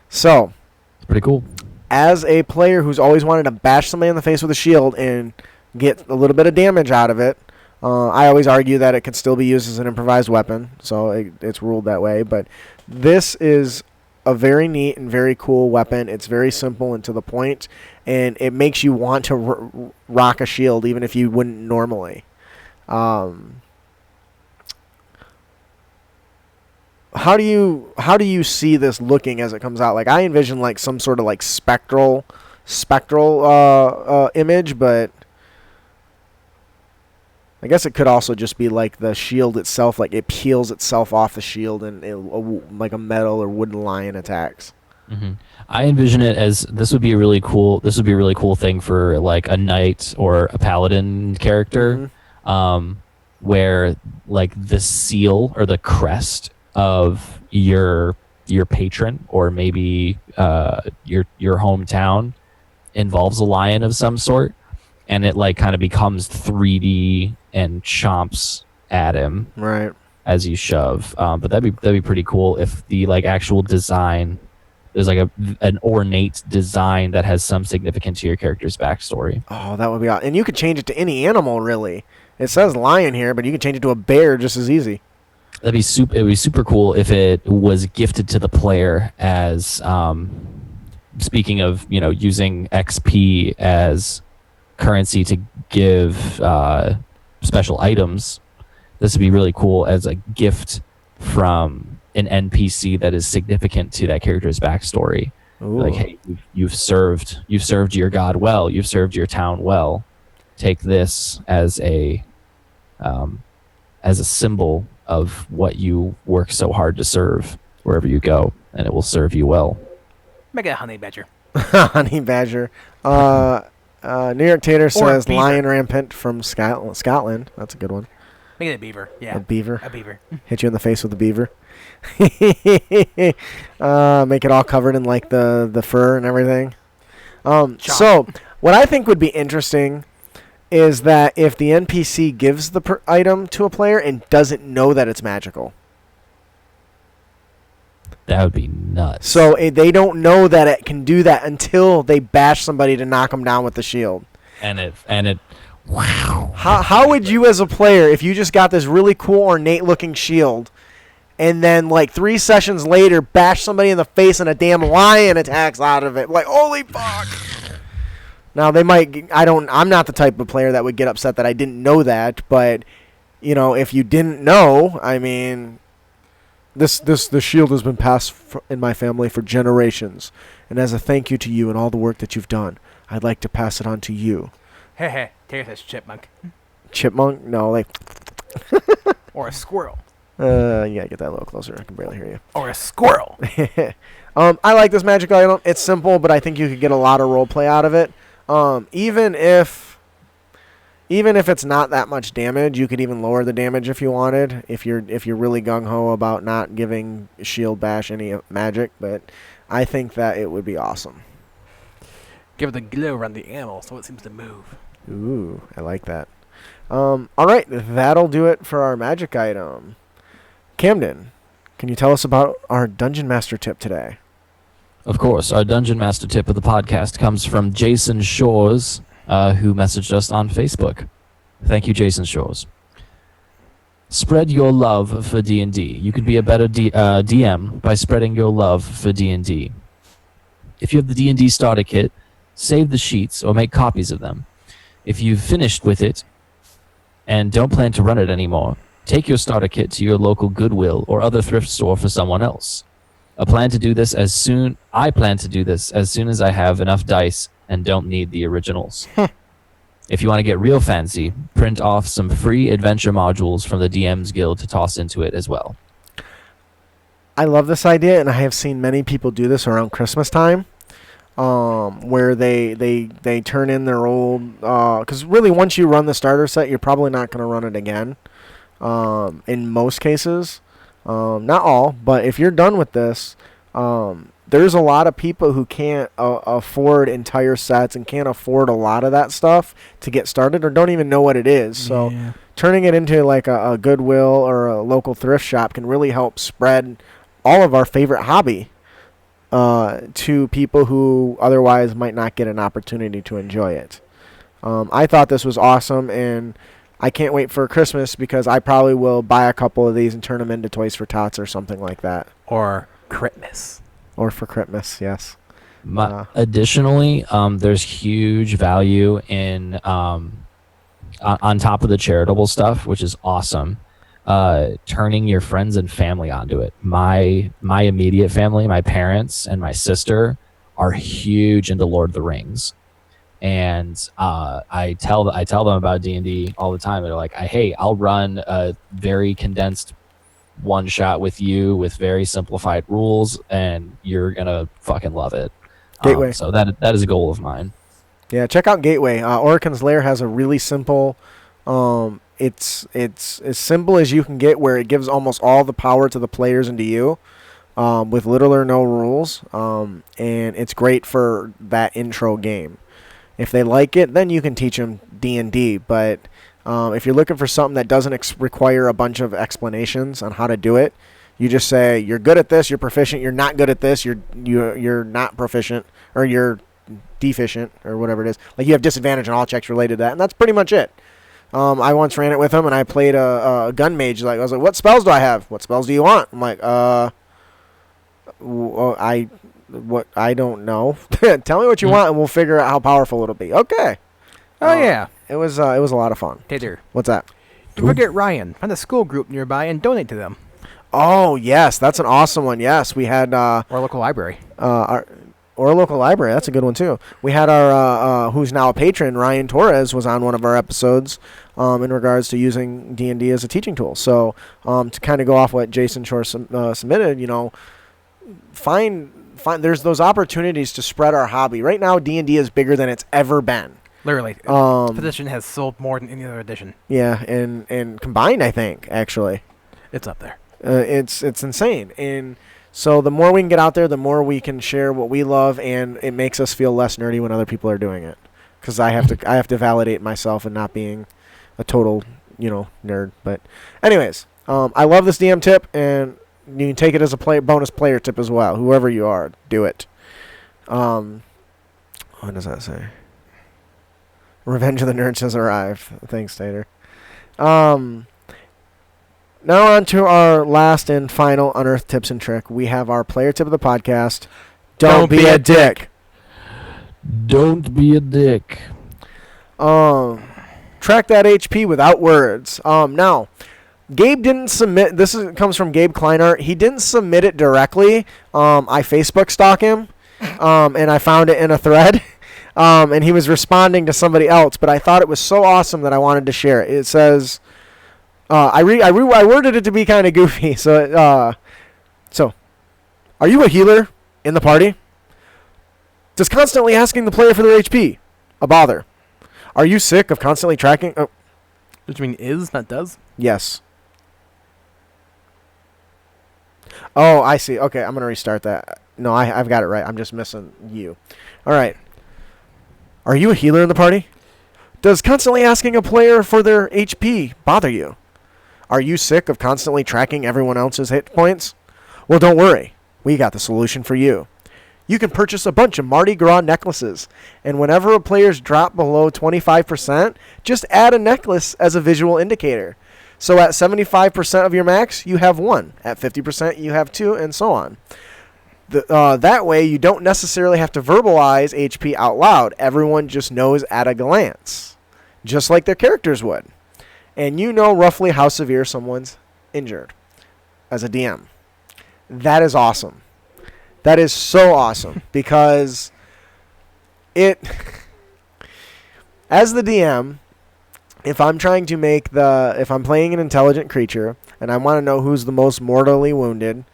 So, it's pretty cool. As a player who's always wanted to bash somebody in the face with a shield and get a little bit of damage out of it, I always argue that it can still be used as an improvised weapon, so it's ruled that way. But this is a very neat and very cool weapon. It's very simple and to the point, and it makes you want to rock a shield even if you wouldn't normally. How do you see this looking as it comes out? Like, I envision like some sort of like spectral image, but I guess it could also just be like the shield itself, like it peels itself off the shield and like a metal or wooden lion attacks. Mm-hmm. I envision it as this would be a really cool thing for like a knight or a paladin character, where like the seal or the crest of your patron or maybe your hometown involves a lion of some sort, and it like kind of becomes 3D and chomps at him right as you shove. But that'd be pretty cool if the like actual design, there's like an ornate design that has some significance to your character's backstory. Oh, that would be awesome. And you could change it to any animal, really. It says lion here, but you can change it to a bear just as easy. That'd be super. It would be super cool if it was gifted to the player as. Speaking of, using XP as currency to give special items, this would be really cool as a gift from an NPC that is significant to that character's backstory. Ooh. Like, hey, you've served your god well, you've served your town well. Take this as a symbol of what you work so hard to serve wherever you go, and it will serve you well. Make it a honey badger. Honey badger. New York Tater says beaver. lion rampant from Scotland. That's a good one. Make it a beaver. Yeah. A beaver. A beaver. Hit you in the face with a beaver. Make it all covered in like the fur and everything. So what I think would be interesting is that if the NPC gives the item to a player and doesn't know that it's magical. That would be nuts. So they don't know that it can do that until they bash somebody to knock them down with the shield. And it. Wow. How would you as a player, if you just got this really cool ornate looking shield, and then like 3 sessions later bash somebody in the face and a damn lion attacks out of it? Like, holy fuck. Now they might. I'm not the type of player that would get upset that I didn't know that, but if you didn't know, I mean. The shield has been passed in my family for generations, and as a thank you to you and all the work that you've done, I'd like to pass it on to you. Heh. Tater says chipmunk. Chipmunk? No, like... Or a squirrel. You gotta get that a little closer. I can barely hear you. Or a squirrel. I like this magic item. It's simple, but I think you could get a lot of roleplay out of it. Even if it's not that much damage, you could even lower the damage if you wanted. If you're really gung ho about not giving shield bash any magic, but I think that it would be awesome. Give it the glow around the animal so it seems to move. Ooh, I like that. All right, that'll do it for our magic item. Camden, can you tell us about our Dungeon Master tip today? Of course, our Dungeon Master tip of the podcast comes from Jason Shores, who messaged us on Facebook. Thank you, Jason Shores. Spread your love for D&D. You can be a better DM by spreading your love for D&D. If you have the D&D starter kit, save the sheets or make copies of them. If you've finished with it and don't plan to run it anymore, take your starter kit to your local Goodwill or other thrift store for someone else. I plan to do this as soon as I have enough dice and don't need the originals. If you want to get real fancy, print off some free adventure modules from the DM's Guild to toss into it as well. I love this idea, and I have seen many people do this around Christmas time, where they turn in their old... Because really, once you run the starter set, you're probably not going to run it again, in most cases. Not all, but if you're done with this... there's a lot of people who can't afford entire sets and can't afford a lot of that stuff to get started or don't even know what it is. So turning it into like a Goodwill or a local thrift shop can really help spread all of our favorite hobby to people who otherwise might not get an opportunity to enjoy it. I thought this was awesome, and I can't wait for Christmas because I probably will buy a couple of these and turn them into Toys for Tots or something like that. Or Christmas. Or for Christmas, yes. Additionally, there's huge value in on top of the charitable stuff, which is awesome. Turning your friends and family onto it. My immediate family, my parents and my sister, are huge into Lord of the Rings, and I tell them about D&D all the time. They're like, "Hey, I'll run a very condensed one shot with you with very simplified rules, and you're gonna fucking love it." Gateway. So that is a goal of mine. Yeah, check out Gateway. Oricon's Lair has a really simple. It's as simple as you can get, where it gives almost all the power to the players and to you, with little or no rules. And it's great for that intro game. If they like it, then you can teach them D&D. But if you're looking for something that doesn't require a bunch of explanations on how to do it, you just say you're good at this, you're proficient. You're not good at this, you're not proficient, or you're deficient, or whatever it is. Like, you have disadvantage on all checks related to that, and that's pretty much it. I once ran it with him, and I played a gun mage. Like I was like, "What spells do I have? What spells do you want?" I'm like, I don't know. Tell me what you want, and we'll figure out how powerful it'll be." Okay. Oh, yeah. It was a lot of fun. Tater. What's that? Don't forget Ryan. Find a school group nearby and donate to them. Oh yes, that's an awesome one. Yes, we had Or a local library. or a local library. That's a good one too. We had our who's now a patron, Ryan Torres, was on one of our episodes in regards to using D&D as a teaching tool. So to kind of go off what Jason Shore submitted, find there's those opportunities to spread our hobby. Right now, D&D is bigger than it's ever been. Literally. This edition has sold more than any other edition. Yeah, and combined, I think actually, it's up there. It's insane. And so the more we can get out there, the more we can share what we love, and it makes us feel less nerdy when other people are doing it. Because I have to validate myself and not being a total nerd. But anyways, I love this DM tip, and you can take it as a bonus player tip as well. Whoever you are, do it. What does that say? Revenge of the Nerds has arrived. Thanks, Tater. Now on to our last and final Unearthed tips and trick. We have our player tip of the podcast. Don't be a dick. Don't be a dick. Track that HP without words. Now, Gabe didn't submit. Comes from Gabe Kleinart. He didn't submit it directly. I Facebook stalk him, and I found it in a thread. And he was responding to somebody else, but I thought it was so awesome that I wanted to share it. It says, I worded it to be kind of goofy. So, are you a healer in the party? Does constantly asking the player for their HP a bother? Are you sick of constantly tracking? Oh. Which mean is, not does? Yes. Oh, I see. Okay, I'm going to restart that. No, I've got it right. I'm just missing you. All right. Are you a healer in the party? Does constantly asking a player for their HP bother you? Are you sick of constantly tracking everyone else's hit points? Well, don't worry. We got the solution for you. You can purchase a bunch of Mardi Gras necklaces, and whenever a player's drop below 25%, just add a necklace as a visual indicator. So at 75% of your max, you have one. At 50%, you have two, and so on. That way, you don't necessarily have to verbalize HP out loud. Everyone just knows at a glance, just like their characters would. And you know roughly how severe someone's injured as a DM. That is awesome. That is so awesome because as the DM, if I'm trying to if I'm playing an intelligent creature and I want to know who's the most mortally wounded,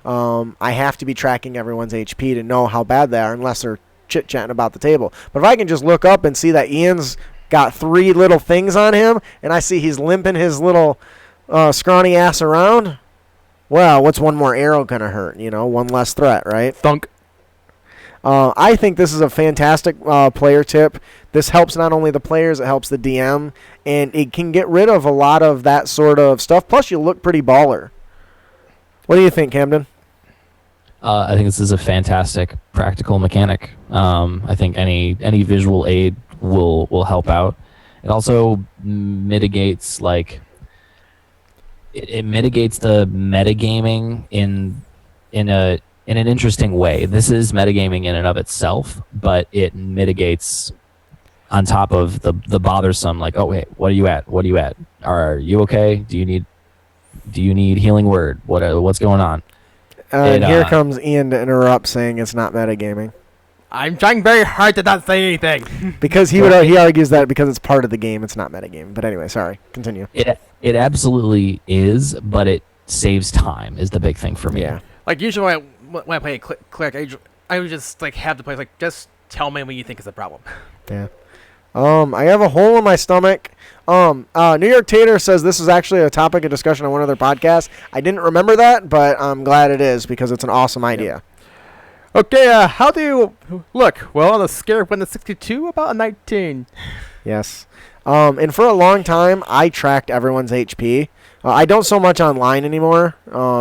I have to be tracking everyone's HP to know how bad they are unless they're chit-chatting about the table. But if I can just look up and see that Ian's got 3 little things on him and I see he's limping his little scrawny ass around, well, what's one more arrow going to hurt? One less threat, right? Thunk. I think this is a fantastic player tip. This helps not only the players, it helps the DM, and it can get rid of a lot of that sort of stuff. Plus, you look pretty baller. What do you think, Camden? I think this is a fantastic practical mechanic. I think any visual aid will help out. It also mitigates it mitigates the metagaming in an interesting way. This is metagaming in and of itself, but it mitigates on top of the bothersome. Like, oh wait, what are you at? What are you at? Are you okay? Do you need healing word? What's going on? And here comes Ian to interrupt, saying it's not metagaming. I'm trying very hard to not say anything. Because he argues that because it's part of the game, it's not metagaming. But anyway, sorry. Continue. It absolutely is, but it saves time is the big thing for me. Yeah. Like usually when I play a cleric, I would just have the players just tell me what you think is the problem. Yeah. I have a hole in my stomach. New York Tater says this is actually a topic of discussion on one of their podcasts. I didn't remember that, but I'm glad it is because it's an awesome idea. Okay, how do you look? Well, on a scale of 1 to 62, about a 19. Yes. And for a long time, I tracked everyone's HP. I don't so much online anymore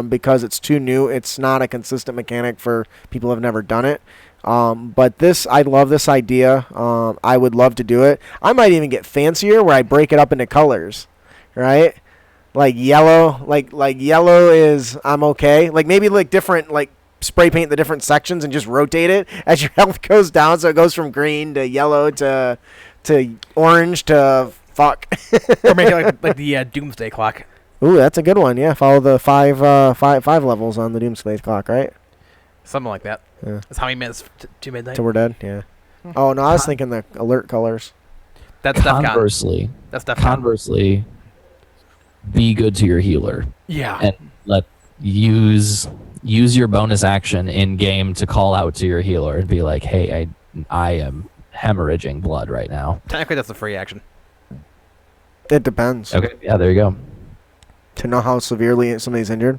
because it's too new. It's not a consistent mechanic for people who have never done it. But I love this idea. I would love to do it. I might even get fancier where I break it up into colors, right? Like yellow, like yellow is I'm okay. Like maybe like different like spray paint the different sections and just rotate it as your health goes down, so it goes from green to yellow to orange to fuck. Or make it like the Doomsday Clock. Ooh, that's a good one. Yeah, follow the five levels on the Doomsday Clock, right? Something like that. Yeah. That's how many minutes to midnight. Till we're dead. Yeah. Oh no, I was thinking the alert colors. That's DEFCON. Conversely, That's DEFCON. Conversely, be good to your healer Yeah. and use your bonus action in game to call out to your healer and be like, "Hey, I am hemorrhaging blood right now." Technically, that's a free action. It depends. Okay, yeah, there you go. To know how severely somebody's injured.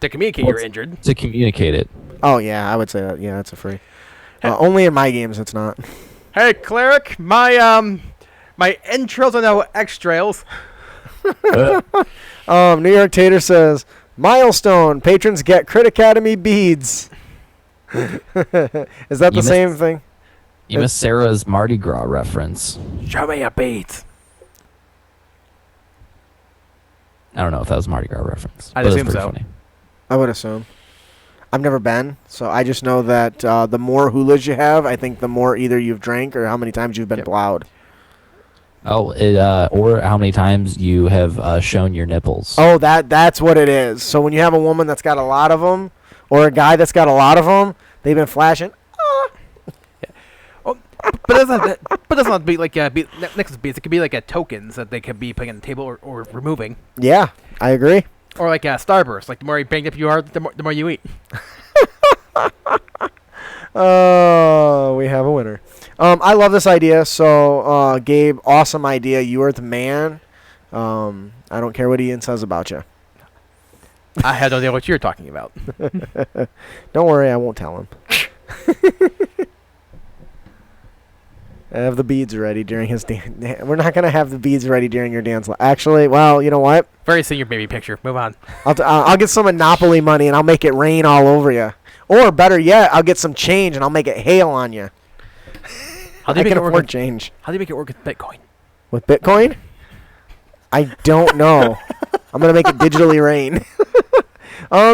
To communicate you're injured. To communicate it. Oh yeah, I would say that. Yeah, that's a free. Only in my games, it's not. Hey, cleric, my entrails are now extrails. New York Tater says, milestone, patrons get Crit Academy beads. Is that the same thing? You missed Sarah's Mardi Gras reference. Show me your beads. I don't know if that was a Mardi Gras reference. I'd but it was assume pretty so. funny. I would assume. I've never been, so I just know that the more hulas you have, I think the more either you've drank or how many times you've been plowed. Oh, or how many times you have shown your nipples. Oh, that's what it is. So when you have a woman that's got a lot of them, or a guy that's got a lot of them, they've been flashing. Oh, but it doesn't have to be like Nexus beads. It could be like tokens that they could be putting on the table or removing. Yeah, I agree. Or like Starburst. Like the more banged up you are, the more you eat. Oh, we have a winner. I love this idea. So, Gabe, awesome idea. You are the man. I don't care what Ian says about you. I have no idea what you're talking about. Don't worry, I won't tell him. I have the beads ready during his dance. We're not going to have the beads ready during your dance. Actually, well, you know what? Very senior baby picture. Move on. I'll get some Monopoly money and I'll make it rain all over you. Or better yet, I'll get some change and I'll make it hail on you. How do you I make can it work afford with change. How do you make it work with Bitcoin? With Bitcoin? I don't know. I'm going to make it digitally rain.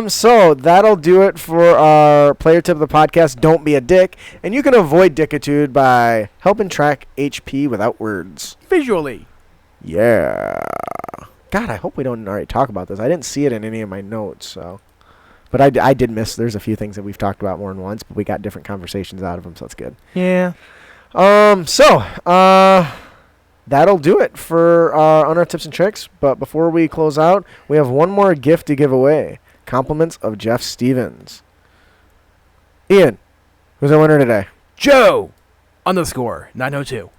So that'll do it for our player tip of the podcast. Don't be a dick. And you can avoid dickitude by helping track HP without words. Visually. Yeah. God, I hope we don't already talk about this. I didn't see it in any of my notes, so. But I did miss. There's a few things that we've talked about more than once, but we got different conversations out of them, so that's good. Yeah. That'll do it for Unearthed Tips and Tricks. But before we close out, we have one more gift to give away. Compliments of Jeff Stevens. Ian, who's our winner today? Joe _ 902.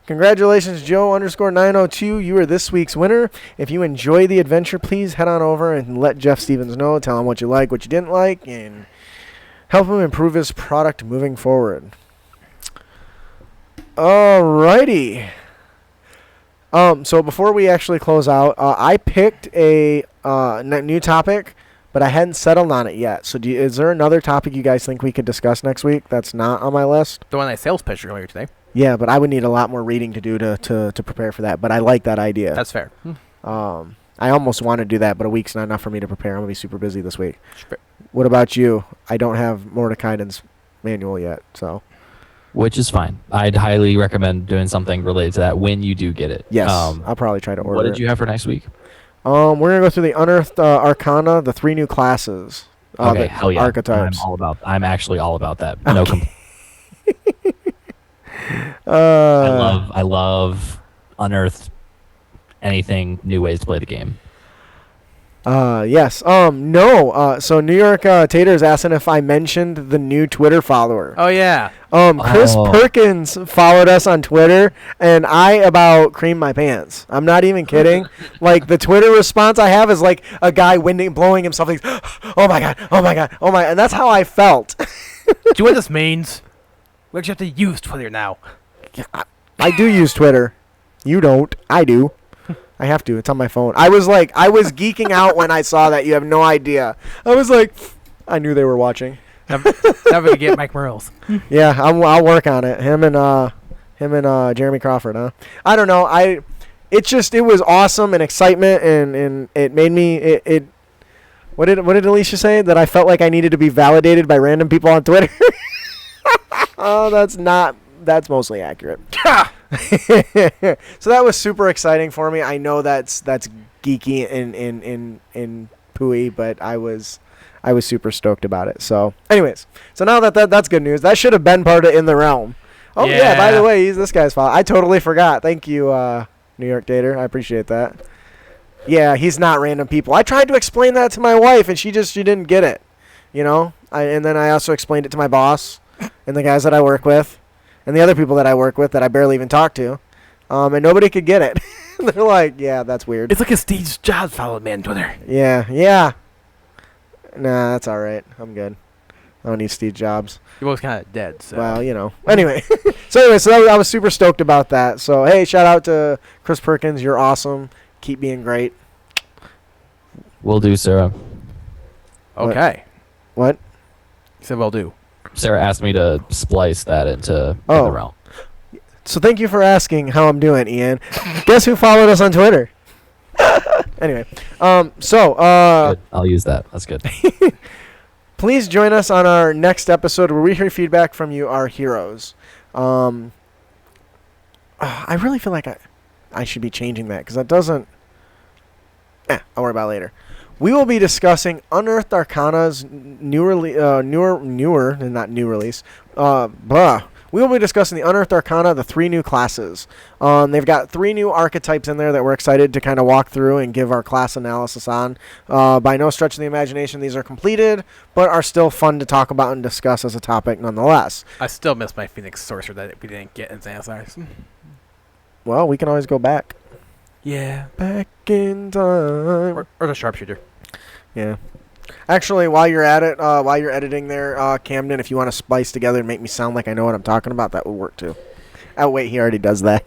Congratulations, Joe _ 902. You are this week's winner. If you enjoy the adventure, please head on over and let Jeff Stevens know. Tell him what you like, what you didn't like, and help him improve his product moving forward. Alrighty. So before we actually close out, I picked a new topic, but I hadn't settled on it yet. So is there another topic you guys think we could discuss next week that's not on my list? The one I sales pitched earlier today. Yeah, but I would need a lot more reading to do to prepare for that. But I like that idea. That's fair. I almost want to do that, but a week's not enough for me to prepare. I'm going to be super busy this week. Sure. What about you? I don't have Mordekaisen's manual yet, so. Which is fine. I'd highly recommend doing something related to that when you do get it. Yes, I'll probably try to order it. What did you have for next week? We're going to go through the Unearthed Arcana, the 3 new classes. Okay, hell yeah. Archetypes. I'm actually all about that. No Okay. I love Unearthed anything, new ways to play the game. Yes. No. So New York Tater is asking if I mentioned the new Twitter follower. Oh, yeah. Chris Perkins followed us on Twitter, and I about creamed my pants. I'm not even kidding. Like, the Twitter response I have is like a guy blowing himself. Like, oh my god, oh my god, oh my, and that's how I felt. Do you know what this means? We actually have to use Twitter now. I do use Twitter. You don't. I do. I have to. It's on my phone. I was geeking out when I saw that. You have no idea. I was like, I knew they were watching. Never to get Mike Morales. Yeah, I'll work on it. Him and Jeremy Crawford, huh? I don't know. It was awesome and excitement, and it made me What did Alicia say? That I felt like I needed to be validated by random people on Twitter. Oh, that's mostly accurate. So that was super exciting for me. I know that's geeky and pooey, but I was super stoked about it. So, anyways, so now that's good news. That should have been part of In the Realm. Oh yeah. By the way, he's this guy's fault. I totally forgot. Thank you, New York Dater. I appreciate that. Yeah, he's not random people. I tried to explain that to my wife, and she didn't get it. You know. And then I also explained it to my boss and the guys that I work with, and the other people that I work with that I barely even talk to, and nobody could get it. They're like, yeah, that's weird. It's like a Steve Jobs followed me on Twitter. Yeah. Nah, that's all right. I'm good. I don't need Steve Jobs. He was kind of dead, so. Well, you know. Anyway. So I was super stoked about that. So, hey, shout out to Chris Perkins. You're awesome. Keep being great. Will do, Sarah. Okay. What? He said will do. Sarah asked me to splice that into In the Realm. So thank you for asking how I'm doing, Ian. Guess who followed us on Twitter? Anyway. Good. I'll use that. That's good. Please join us on our next episode where we hear feedback from you, our heroes. I really feel like I should be changing that because that doesn't... I'll worry about it later. We will be discussing Unearthed Arcana's newer, not new release. We will be discussing the Unearthed Arcana, the 3 new classes. They've got 3 new archetypes in there that we're excited to kind of walk through and give our class analysis on. By no stretch of the imagination, these are completed, but are still fun to talk about and discuss as a topic nonetheless. I still miss my Phoenix Sorcerer that we didn't get in Xanathars. Well, we can always go back. Yeah. Back in time. Or the Sharpshooter. Yeah. Actually, while you're at it, while you're editing there, Camden, if you want to splice together and make me sound like I know what I'm talking about, that would work too. Oh, wait, he already does that.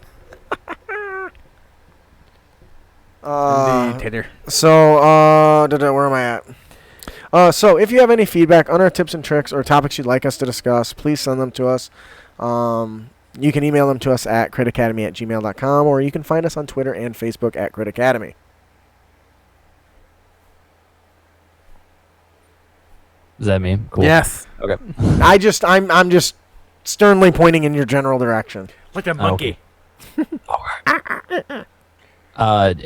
Indeed, Tater. So, where am I at? So, if you have any feedback on our tips and tricks or topics you'd like us to discuss, please send them to us. You can email them to us at critacademy@gmail.com, or you can find us on Twitter and Facebook at Critacademy. Does that mean? Cool. Yes. Okay. I'm just sternly pointing in your general direction. Like a monkey.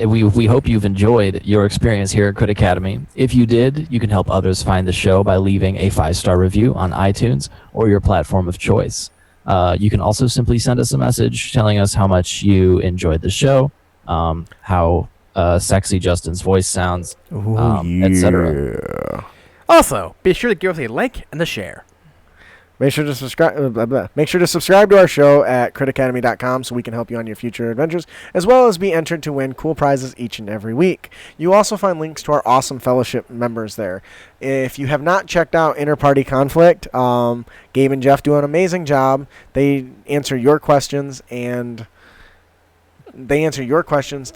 We hope you've enjoyed your experience here at Crit Academy. If you did, you can help others find the show by leaving a 5-star review on iTunes or your platform of choice. You can also simply send us a message telling us how much you enjoyed the show, how sexy Justin's voice sounds, etc. Also, be sure to give us a like and a share. Make sure to subscribe. Make sure to subscribe to our show at critacademy.com so we can help you on your future adventures, as well as be entered to win cool prizes each and every week. You also find links to our awesome fellowship members there. If you have not checked out Inter-Party Conflict, Gabe and Jeff do an amazing job. They answer your questions to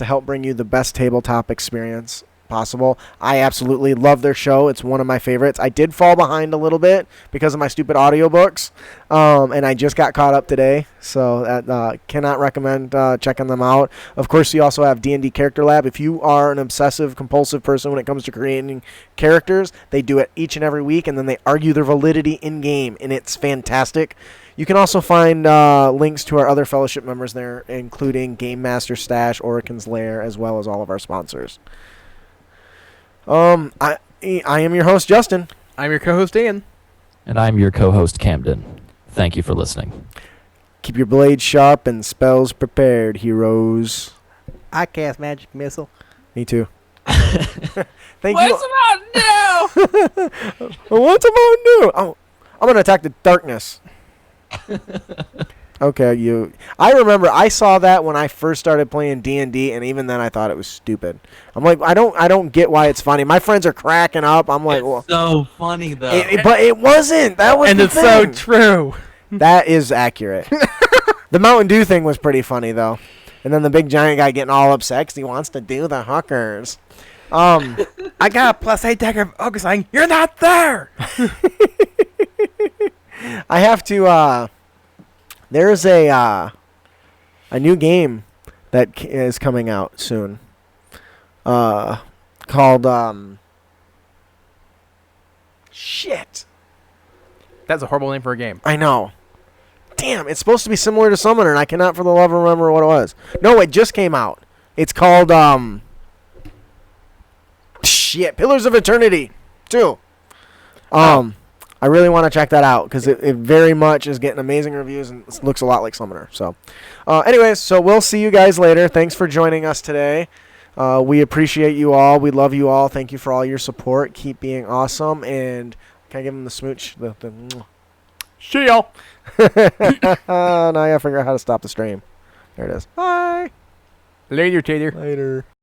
help bring you the best tabletop experience possible. I absolutely love their show. It's one of my favorites. I did fall behind a little bit because of my stupid audiobooks, and I just got caught up today, so that cannot recommend checking them out. Of course, you also have Dnd Character Lab. If you are an obsessive compulsive person when it comes to creating characters, they do it each and every week, and then they argue their validity in game, and it's fantastic. You can also find links to our other fellowship members there, including Game Master Stash, Oricon's Lair, as well as all of our sponsors. I am your host, Justin. I'm your co-host, Ian. And I'm your co-host, Camden. Thank you for listening. Keep your blades sharp and spells prepared, heroes. I cast magic missile. Me too. Thank What's about new? What's about new? Oh, I'm gonna attack the darkness. Okay, I remember I saw that when I first started playing D&D, and even then I thought it was stupid. I'm like, I don't get why it's funny. My friends are cracking up. I'm like, well, so funny though. But it wasn't. That was and the it's thing. so true. That is accurate. The Mountain Dew thing was pretty funny, though. And then the big giant guy getting all upset 'cause he wants to do the hookers. I got a +8 dagger focusing. You're not there. I have to. There's a new game that is coming out soon. Called shit. That's a horrible name for a game. I know. Damn, it's supposed to be similar to Summoner, and I cannot for the love of remember what it was. No, it just came out. It's called shit, Pillars of Eternity 2. I really want to check that out because it very much is getting amazing reviews and it looks a lot like Summoner. So, anyways, so we'll see you guys later. Thanks for joining us today. We appreciate you all. We love you all. Thank you for all your support. Keep being awesome. And can I give him the smooch? See y'all. Now I gotta figure out how to stop the stream. There it is. Bye. Later, Tater. Later.